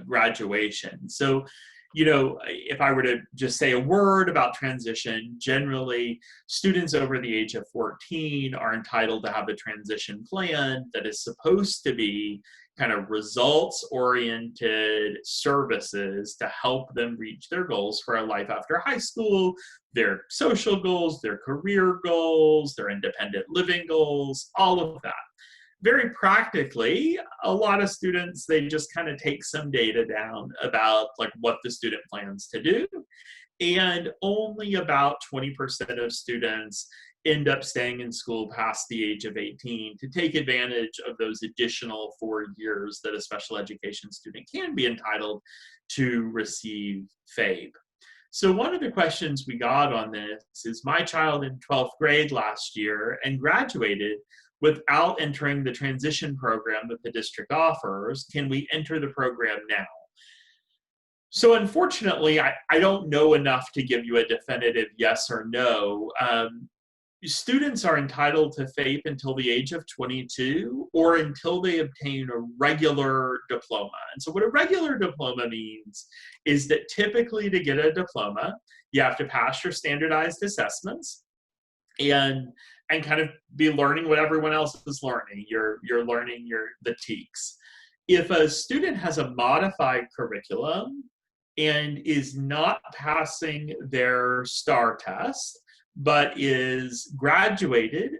graduation. So, if I were to just say a word about transition, generally students over the age of 14 are entitled to have a transition plan that is supposed to be kind of results-oriented services to help them reach their goals for a life after high school, their social goals, their career goals, their independent living goals, all of that. Very practically, a lot of students, they just kind of take some data down about like what the student plans to do. And only about 20% of students end up staying in school past the age of 18 to take advantage of those additional 4 years that a special education student can be entitled to receive FAPE. So one of the questions we got on this is, my child in 12th grade last year and graduated without entering the transition program that the district offers. Can we enter the program now? So unfortunately, I don't know enough to give you a definitive yes or no. Students are entitled to FAPE until the age of 22 or until they obtain a regular diploma. And so what a regular diploma means is that typically to get a diploma, you have to pass your standardized assessments and kind of be learning what everyone else is learning. You're learning the TEKS. If a student has a modified curriculum and is not passing their STAR test, but is graduated,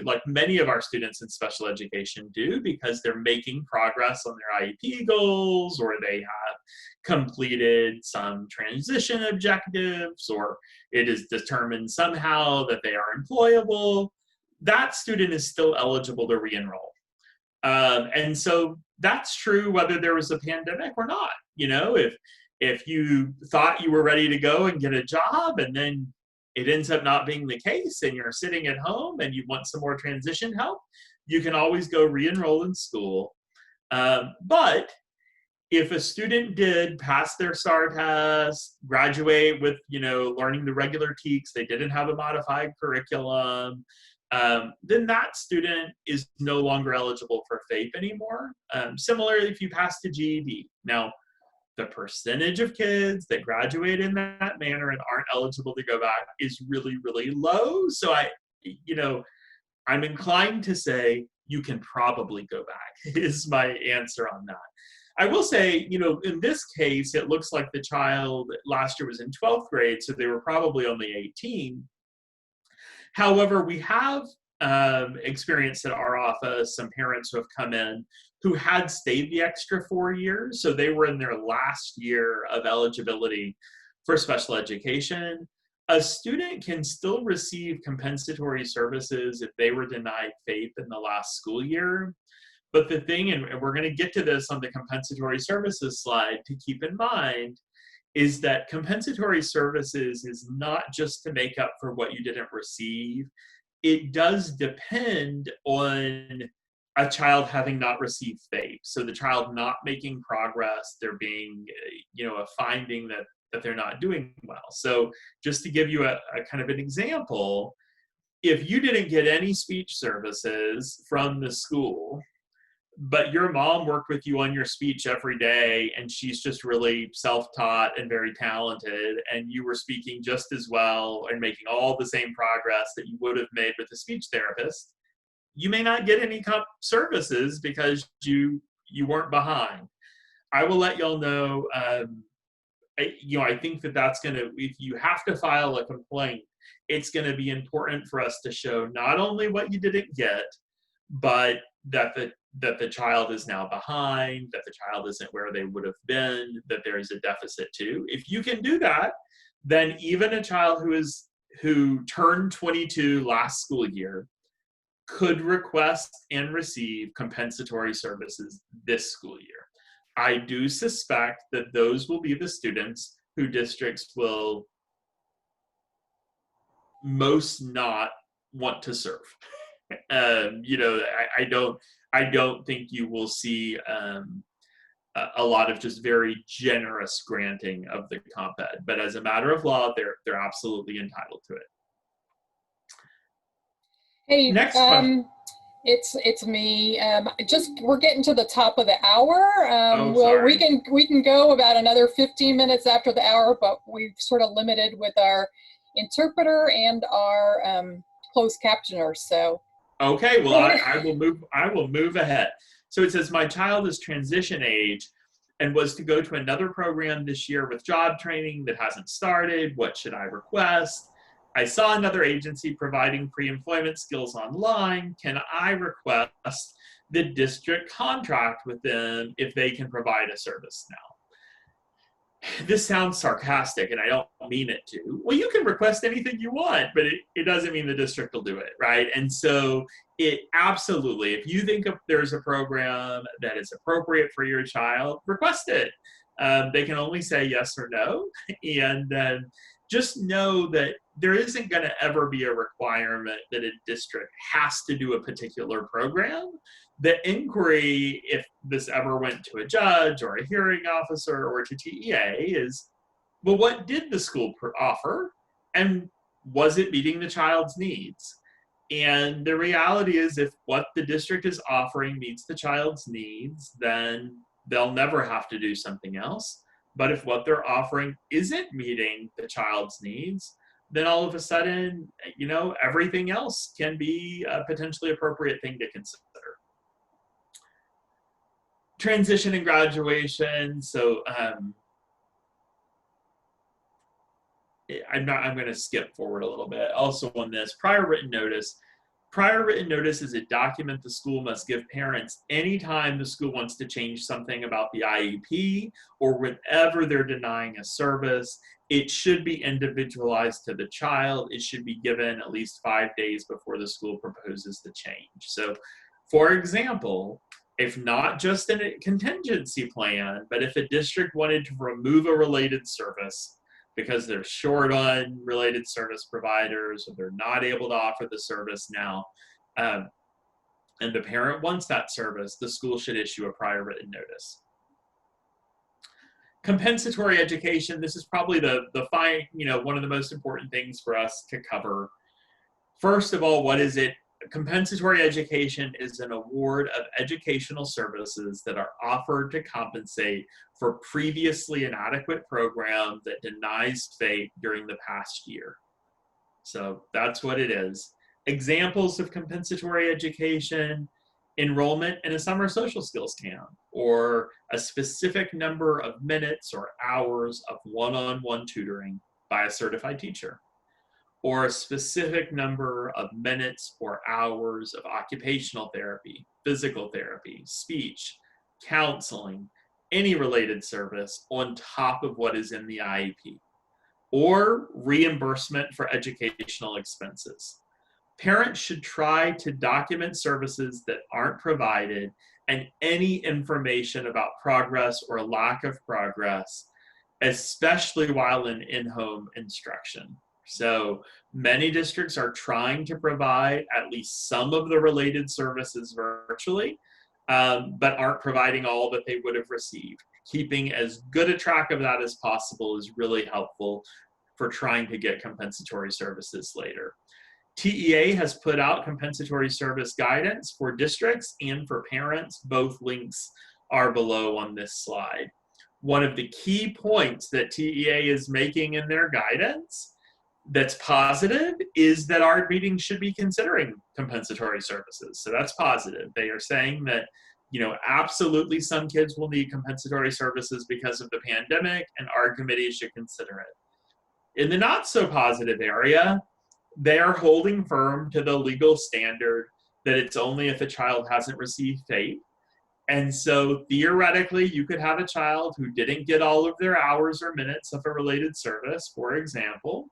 like many of our students in special education do, because they're making progress on their IEP goals, or they have completed some transition objectives, or it is determined somehow that they are employable, that student is still eligible to re-enroll. And so that's true whether there was a pandemic or not. If you thought you were ready to go and get a job, and then it ends up not being the case, and you're sitting at home and you want some more transition help, you can always go re-enroll in school. But if a student did pass their STAR test, graduate with, learning the regular TEKS, they didn't have a modified curriculum, then that student is no longer eligible for FAPE anymore. Similarly, if you pass the GED. Now, the percentage of kids that graduate in that manner and aren't eligible to go back is really, really low. So I'm inclined to say you can probably go back, is my answer on that. I will say, in this case, it looks like the child last year was in 12th grade, so they were probably only 18. However, we have experienced at our office some parents who have come in who had stayed the extra 4 years. So they were in their last year of eligibility for special education. A student can still receive compensatory services if they were denied FAPE in the last school year. But the thing, and we're going to get to this on the compensatory services slide, to keep in mind is that compensatory services is not just to make up for what you didn't receive. It does depend on a child having not received FAPE. So the child not making progress, there being, a finding that they're not doing well. So just to give you a kind of an example, if you didn't get any speech services from the school, but your mom worked with you on your speech every day, and she's just really self-taught and very talented, and you were speaking just as well and making all the same progress that you would have made with a speech therapist, you may not get any services because you weren't behind. I will let y'all know I think that that's going to, if you have to file a complaint, it's going to be important for us to show not only what you didn't get, but that the child is now behind, that the child isn't where they would have been, that there is a deficit too. If you can do that, then even a child who turned 22 last school year could request and receive compensatory services this school year. I do suspect that those will be the students who districts will most not want to serve. I don't think you will see a lot of just very generous granting of the comp ed, but as a matter of law, they're absolutely entitled to it. Hey, next question. It's me. We're getting to the top of the hour. Sorry. We can go about another 15 minutes after the hour, but we've sort of limited with our interpreter and our closed captioner. So. Okay, well, I will move ahead. So it says, my child is transition age and was to go to another program this year with job training that hasn't started. What should I request? I saw another agency providing pre-employment skills online. Can I request the district contract with them if they can provide a service now? This sounds sarcastic, and I don't mean it to. Well, you can request anything you want, but it doesn't mean the district will do it, right? And so it absolutely, if you think there's a program that is appropriate for your child, request it. They can only say yes or no, and just know that there isn't going to ever be a requirement that a district has to do a particular program. The inquiry, if this ever went to a judge or a hearing officer or to TEA, is, well, what did the school offer? And was it meeting the child's needs? And the reality is, if what the district is offering meets the child's needs, then they'll never have to do something else. But if what they're offering isn't meeting the child's needs, then all of a sudden, everything else can be a potentially appropriate thing to consider. Transition and graduation. So I'm going to skip forward a little bit. Also on this, prior written notice. Prior written notice is a document the school must give parents anytime the school wants to change something about the IEP or whenever they're denying a service. It should be individualized to the child. It should be given at least 5 days before the school proposes the change. So, for example, if not just in a contingency plan, but if a district wanted to remove a related service because they're short on related service providers or they're not able to offer the service now, and the parent wants that service, the school should issue a prior written notice. Compensatory education, this is probably one of the most important things for us to cover. First of all, what is it? Compensatory education is an award of educational services that are offered to compensate for previously inadequate program that denies FAPE during the past year. So that's what it is. Examples of compensatory education: enrollment in a summer social skills camp, or a specific number of minutes or hours of one-on-one tutoring by a certified teacher, or a specific number of minutes or hours of occupational therapy, physical therapy, speech, counseling, any related service on top of what is in the IEP, or reimbursement for educational expenses. Parents should try to document services that aren't provided and any information about progress or lack of progress, especially while in-home instruction. So many districts are trying to provide at least some of the related services virtually, but aren't providing all that they would have received. Keeping as good a track of that as possible is really helpful for trying to get compensatory services later. TEA has put out compensatory service guidance for districts and for parents. Both links are below on this slide. One of the key points that TEA is making in their guidance that's positive is that our meetings should be considering compensatory services. So that's positive. They are saying that Absolutely some kids will need compensatory services because of the pandemic, and our committee should consider it. In the not so positive area, they are holding firm to the legal standard that it's only if a child hasn't received FAPE. And so theoretically, you could have a child who didn't get all of their hours or minutes of a related service, for example.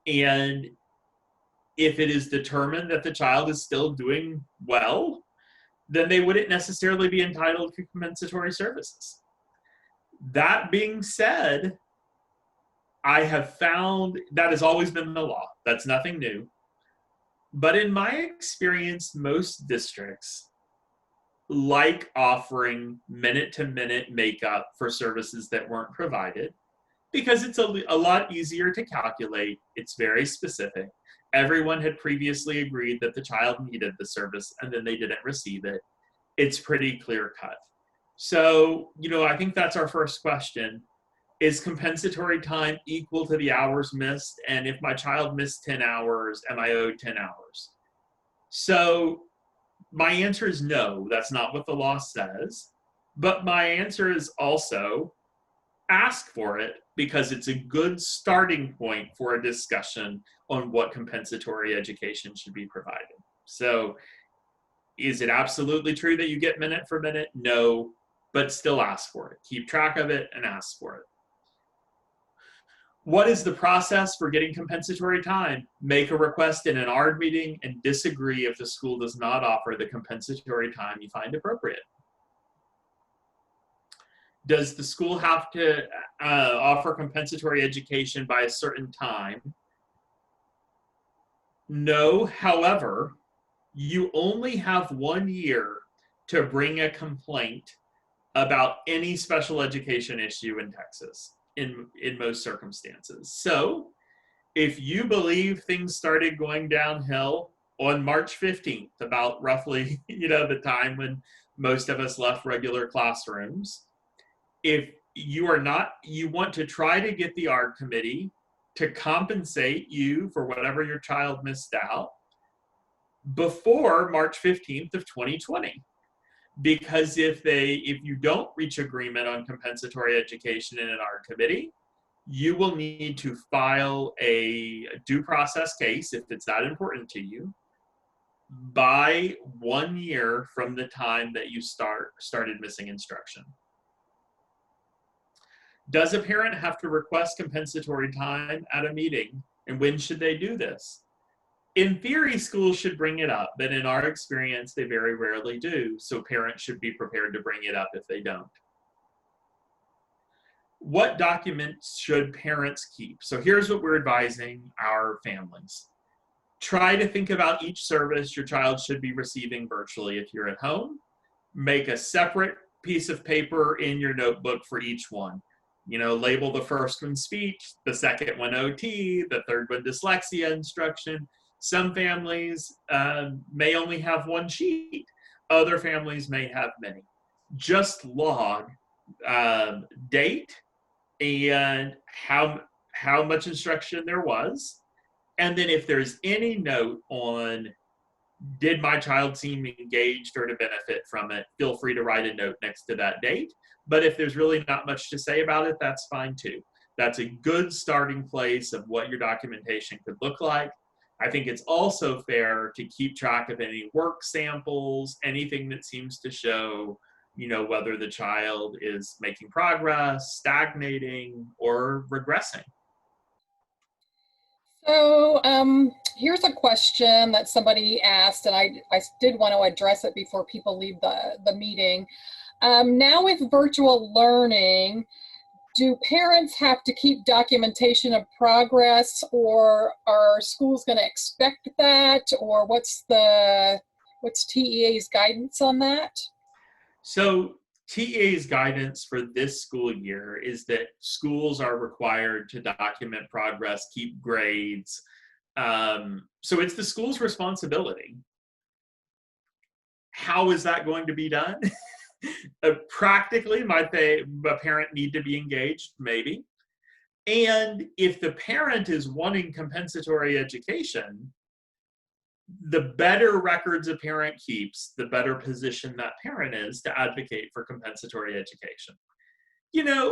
And if it is determined that the child is still doing well, then they wouldn't necessarily be entitled to compensatory services. That being said, I have found that has always been the law. That's nothing new. But in my experience, most districts like offering minute-to-minute makeup for services that weren't provided because it's a lot easier to calculate. It's very specific. Everyone had previously agreed that the child needed the service and then they didn't receive it. It's pretty clear-cut. So, I think that's our first question. Is compensatory time equal to the hours missed? And if my child missed 10 hours, am I owed 10 hours? So my answer is no, that's not what the law says. But my answer is also ask for it because it's a good starting point for a discussion on what compensatory education should be provided. So is it absolutely true that you get minute for minute? No, but still ask for it. Keep track of it and ask for it. What is the process for getting compensatory time? Make a request in an ARD meeting and disagree if the school does not offer the compensatory time you find appropriate. Does the school have to offer compensatory education by a certain time? No, however, you only have 1 year to bring a complaint about any special education issue in Texas. In most circumstances. So if you believe things started going downhill on March 15th, about roughly, the time when most of us left regular classrooms, if you want to try to get the ARD committee to compensate you for whatever your child missed out before March 15th of 2020. Because if you don't reach agreement on compensatory education in an ARD committee, you will need to file a due process case, if it's that important to you, by 1 year from the time that you started missing instruction. Does a parent have to request compensatory time at a meeting, and when should they do this? In theory, schools should bring it up, but in our experience, they very rarely do, so parents should be prepared to bring it up if they don't. What documents should parents keep? So here's what we're advising our families. Try to think about each service your child should be receiving virtually if you're at home. Make a separate piece of paper in your notebook for each one. Label the first one speech, the second one OT, the third one dyslexia instruction. Some families may only have one sheet. Other families may have many. Just log date and how much instruction there was. And then if there's any note on, did my child seem engaged or to benefit from it, feel free to write a note next to that date. But if there's really not much to say about it, that's fine too. That's a good starting place of what your documentation could look like. I think it's also fair to keep track of any work samples, anything that seems to show, whether the child is making progress, stagnating, or regressing. So here's a question that somebody asked, and I did want to address it before people leave the meeting. Now with virtual learning, do parents have to keep documentation of progress, or are schools going to expect that, or what's TEA's guidance on that? So TEA's guidance for this school year is that schools are required to document progress, keep grades. So it's the school's responsibility. How is that going to be done? Practically, might a parent need to be engaged? Maybe. And if the parent is wanting compensatory education, the better records a parent keeps, the better position that parent is to advocate for compensatory education.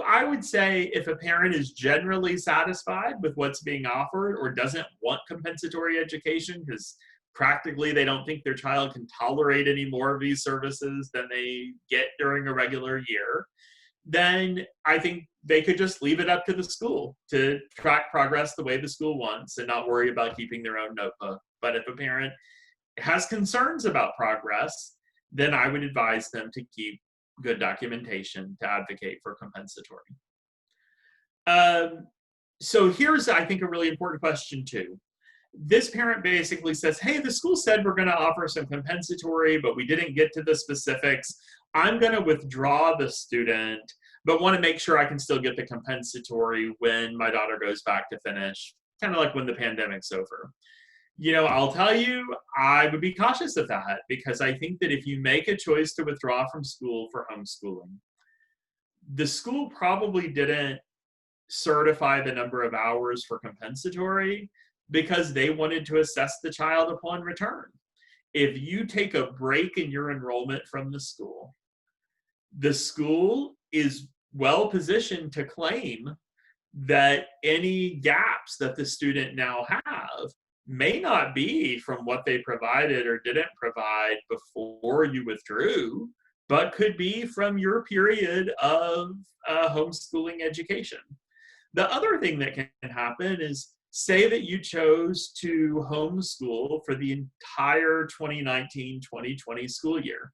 I would say if a parent is generally satisfied with what's being offered or doesn't want compensatory education because practically they don't think their child can tolerate any more of these services than they get during a regular year, then I think they could just leave it up to the school to track progress the way the school wants and not worry about keeping their own notebook. But if a parent has concerns about progress, then I would advise them to keep good documentation to advocate for compensatory. So here's, I think, a really important question too. This parent basically says, hey, the school said we're going to offer some compensatory, but we didn't get to the specifics. I'm going to withdraw the student, but want to make sure I can still get the compensatory when my daughter goes back to finish, kind of like when the pandemic's over. I'll tell you, I would be cautious of that because I think that if you make a choice to withdraw from school for homeschooling, the school probably didn't certify the number of hours for compensatory because they wanted to assess the child upon return. If you take a break in your enrollment from the school is well positioned to claim that any gaps that the student now have may not be from what they provided or didn't provide before you withdrew, but could be from your period of homeschooling education. The other thing that can happen is, say that you chose to homeschool for the entire 2019-2020 school year.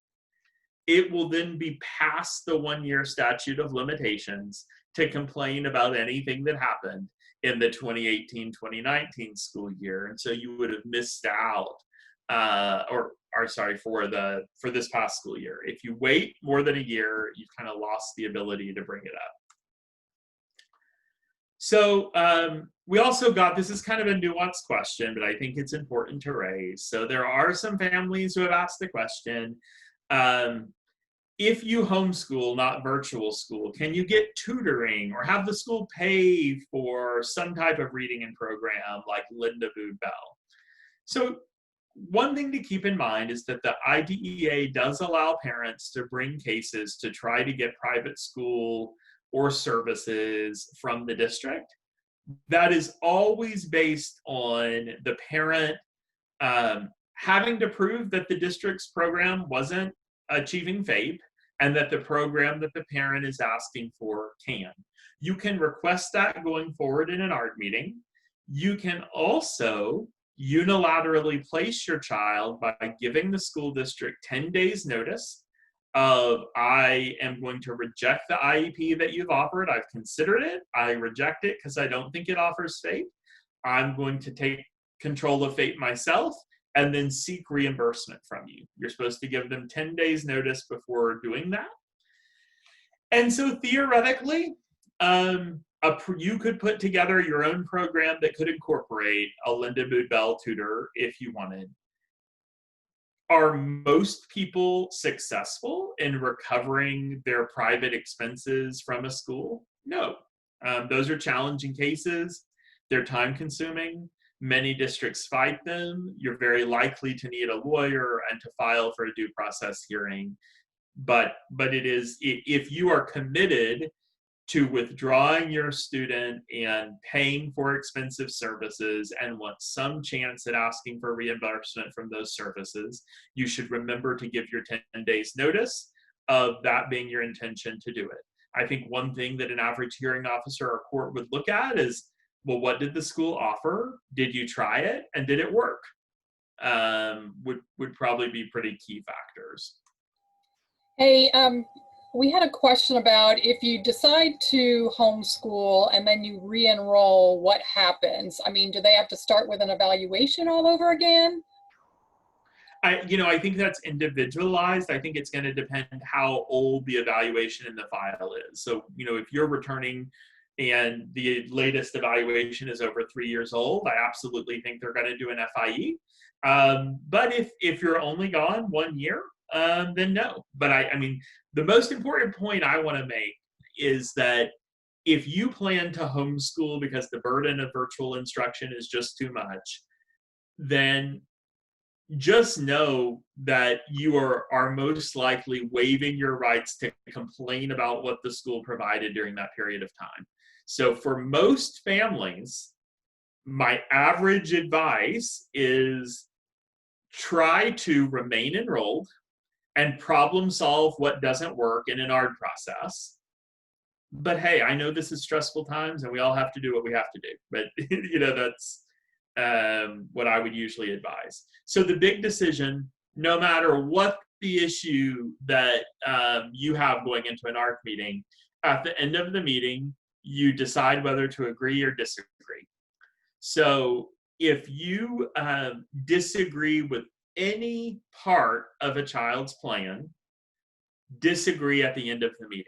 It will then be past the 1-year statute of limitations to complain about anything that happened in the 2018-2019 school year. And so you would have missed out, for this past school year. If you wait more than a year, you've kind of lost the ability to bring it up. So we also got, this is kind of a nuanced question, but I think it's important to raise. So there are some families who have asked the question, if you homeschool, not virtual school, can you get tutoring or have the school pay for some type of reading and program like Linda Bood Bell? So one thing to keep in mind is that the IDEA does allow parents to bring cases to try to get private school or services from the district. That is always based on the parent having to prove that the district's program wasn't achieving FAPE and that the program that the parent is asking for can. You can request that going forward in an ARD meeting. You can also unilaterally place your child by giving the school district 10 days notice of, I am going to reject the IEP that you've offered. I've considered it. I reject it because I don't think it offers FAPE. I'm going to take control of FAPE myself and then seek reimbursement from you. You're supposed to give them 10 days notice before doing that. And so theoretically, you could put together your own program that could incorporate a Linda Bood Bell tutor if you wanted. Are most people successful in recovering their private expenses from a school? No. Those are challenging cases. They're time consuming. Many districts fight them. You're very likely to need a lawyer and to file for a due process hearing. But it is, if you are committed to withdrawing your student and paying for expensive services and want some chance at asking for reimbursement from those services, you should remember to give your 10 days notice of that being your intention to do it. I think one thing that an average hearing officer or court would look at is, well, what did the school offer? Did you try it? And did it work? Would probably be pretty key factors. Hey, we had a question about if you decide to homeschool and then you re-enroll, what happens? I mean, do they have to start with an evaluation all over again? I think that's individualized. I think it's going to depend how old the evaluation in the file is. So, if you're returning and the latest evaluation is over 3 years old, I absolutely think they're going to do an FIE. But if you're only gone 1 year, then no. But I mean, the most important point I want to make is that if you plan to homeschool because the burden of virtual instruction is just too much, then just know that you are most likely waiving your rights to complain about what the school provided during that period of time. So for most families, my average advice is try to remain enrolled and problem solve what doesn't work in an ARD process. But hey, I know this is stressful times and we all have to do what we have to do. But that's what I would usually advise. So the big decision, no matter what the issue that you have going into an ARC meeting, at the end of the meeting, you decide whether to agree or disagree. So if you disagree with any part of a child's plan, disagree at the end of the meeting.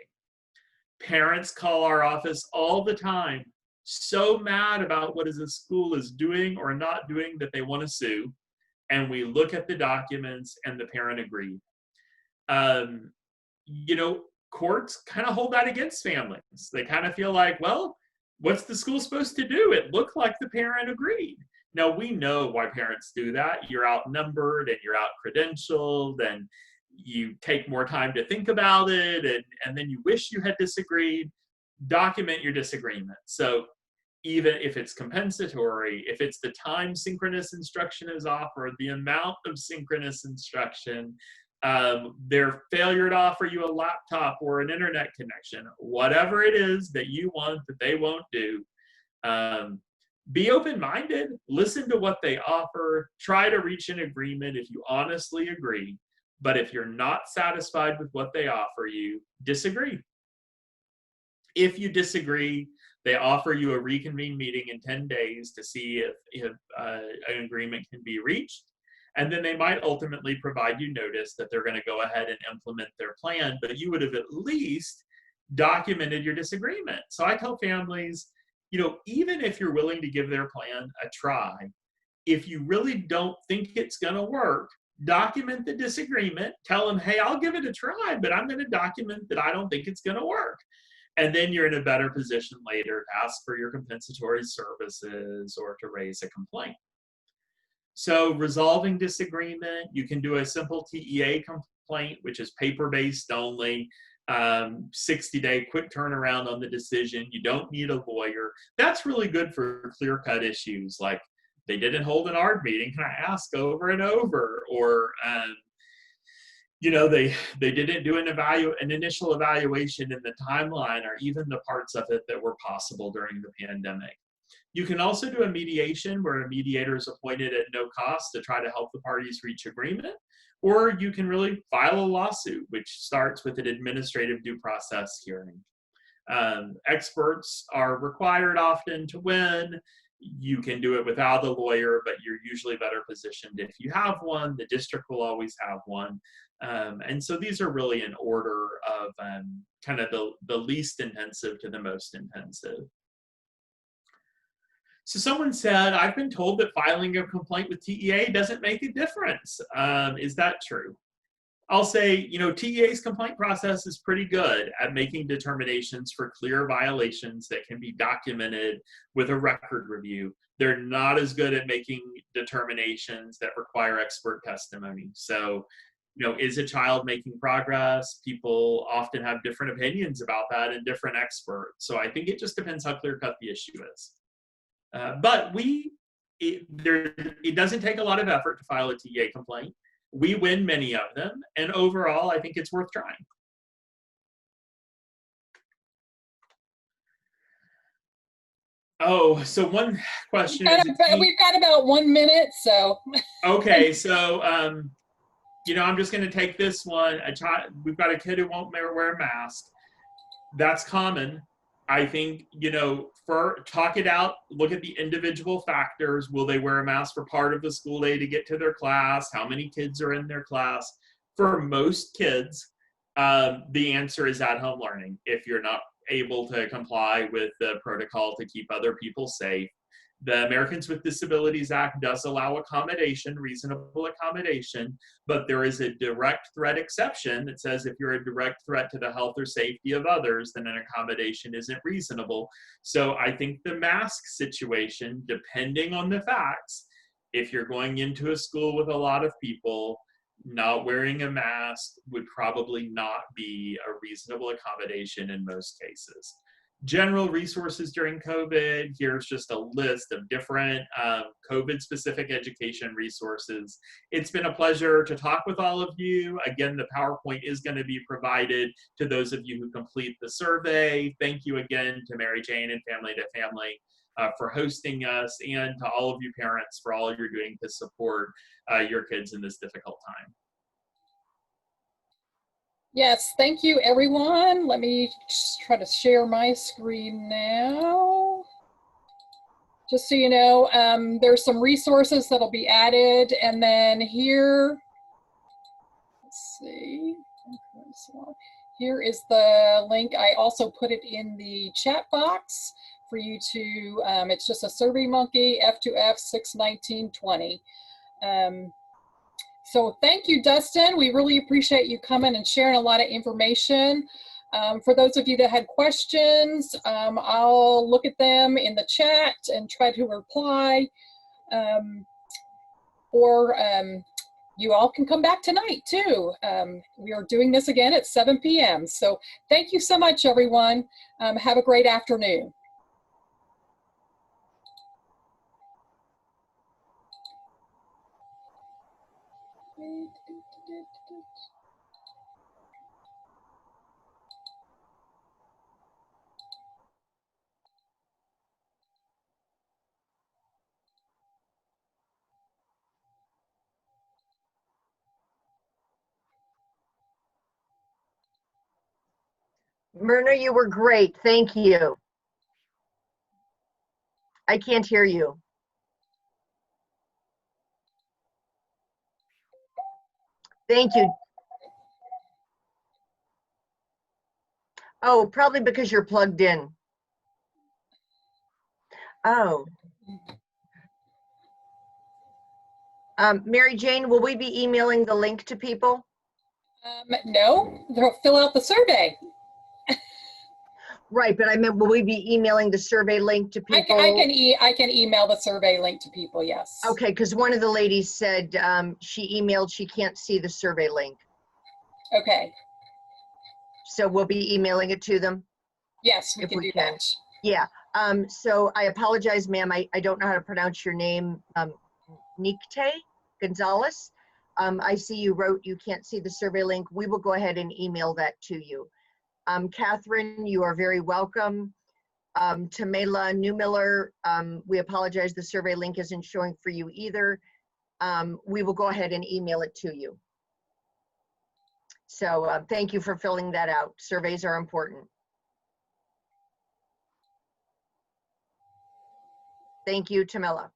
Parents call our office all the time, so mad about what the school is doing or not doing that they want to sue. And we look at the documents and the parent agreed. Courts kind of hold that against families. They kind of feel like, well, what's the school supposed to do? It looked like the parent agreed. Now, we know why parents do that. You're outnumbered and you're out credentialed and you take more time to think about it, and then you wish you had disagreed. Document your disagreement. So even if it's compensatory, if it's the time synchronous instruction is offered, the amount of synchronous instruction, their failure to offer you a laptop or an internet connection, whatever it is that you want that they won't do, be open-minded, listen to what they offer, try to reach an agreement if you honestly agree. But if you're not satisfied with what they offer you, disagree. If you disagree, they offer you a reconvene meeting in 10 days to see if an agreement can be reached. And then they might ultimately provide you notice that they're going to go ahead and implement their plan, but you would have at least documented your disagreement. So I tell families, even if you're willing to give their plan a try, if you really don't think it's going to work, document the disagreement, tell them, hey, I'll give it a try, but I'm going to document that I don't think it's going to work. And then you're in a better position later to ask for your compensatory services or to raise a complaint. So resolving disagreement, you can do a simple TEA complaint, which is paper-based only, 60-day quick turnaround on the decision. You don't need a lawyer. That's really good for clear-cut issues like they didn't hold an ARD meeting, can I ask over and over? Or, they didn't do an initial evaluation in the timeline or even the parts of it that were possible during the pandemic. You can also do a mediation where a mediator is appointed at no cost to try to help the parties reach agreement. Or you can really file a lawsuit, which starts with an administrative due process hearing. Experts are required often to win. You can do it without a lawyer, but you're usually better positioned if you have one. The district will always have one. And so these are really in order of kind of the least intensive to the most intensive. So someone said, I've been told that filing a complaint with TEA doesn't make a difference. Is that true? I'll say, TEA's complaint process is pretty good at making determinations for clear violations that can be documented with a record review. They're not as good at making determinations that require expert testimony. So, is a child making progress? People often have different opinions about that and different experts. So I think it just depends how clear-cut the issue is. But it doesn't take a lot of effort to file a TEA complaint. We win many of them, and overall, I think it's worth trying. Oh, so one question we've got about 1 minute, so. Okay, so, I'm just going to take this one. We've got a kid who won't wear a mask. That's common. I think, talk it out, look at the individual factors. Will they wear a mask for part of the school day to get to their class? How many kids are in their class? For most kids, the answer is at-home learning. If you're not able to comply with the protocol to keep other people safe, the Americans with Disabilities Act does allow accommodation, reasonable accommodation, but there is a direct threat exception that says if you're a direct threat to the health or safety of others, then an accommodation isn't reasonable. So I think the mask situation, depending on the facts, if you're going into a school with a lot of people, not wearing a mask would probably not be a reasonable accommodation in most cases. General resources during COVID, here's just a list of different COVID-specific education resources. It's been a pleasure to talk with all of you. Again, the PowerPoint is going to be provided to those of you who complete the survey. Thank you again to Mary Jane and Family to Family for hosting us, and to all of you parents for all you're doing to support your kids in this difficult time. Yes, thank you, everyone. Let me just try to share my screen now. Just so you know, there's some resources that'll be added, and then here, let's see, here is the link. I also put it in the chat box for you to, it's just a SurveyMonkey F2F 61920. So thank you, Dustin. We really appreciate you coming and sharing a lot of information. For those of you that had questions, I'll look at them in the chat and try to reply. You all can come back tonight too. We are doing this again at 7 p.m. So thank you so much, everyone. Have a great afternoon. Myrna, you were great. Thank you. I can't hear you. Thank you. Oh, probably because you're plugged in. Oh. Mary Jane, will we be emailing the link to people? No, they'll fill out the survey. Right, but I meant, will we be emailing the survey link to people? I can email the survey link to people, yes. Okay, because one of the ladies said she emailed, she can't see the survey link. Okay. So we'll be emailing it to them? Yes, we can do that. Yeah, so I apologize, ma'am. I don't know how to pronounce your name. Nikte Gonzalez. I see you wrote you can't see the survey link. We will go ahead and email that to you. Catherine, you are very welcome. Tamela Newmiller, we apologize, the survey link isn't showing for you either. We will go ahead and email it to you. So thank you for filling that out. Surveys are important. Thank you, Tamela.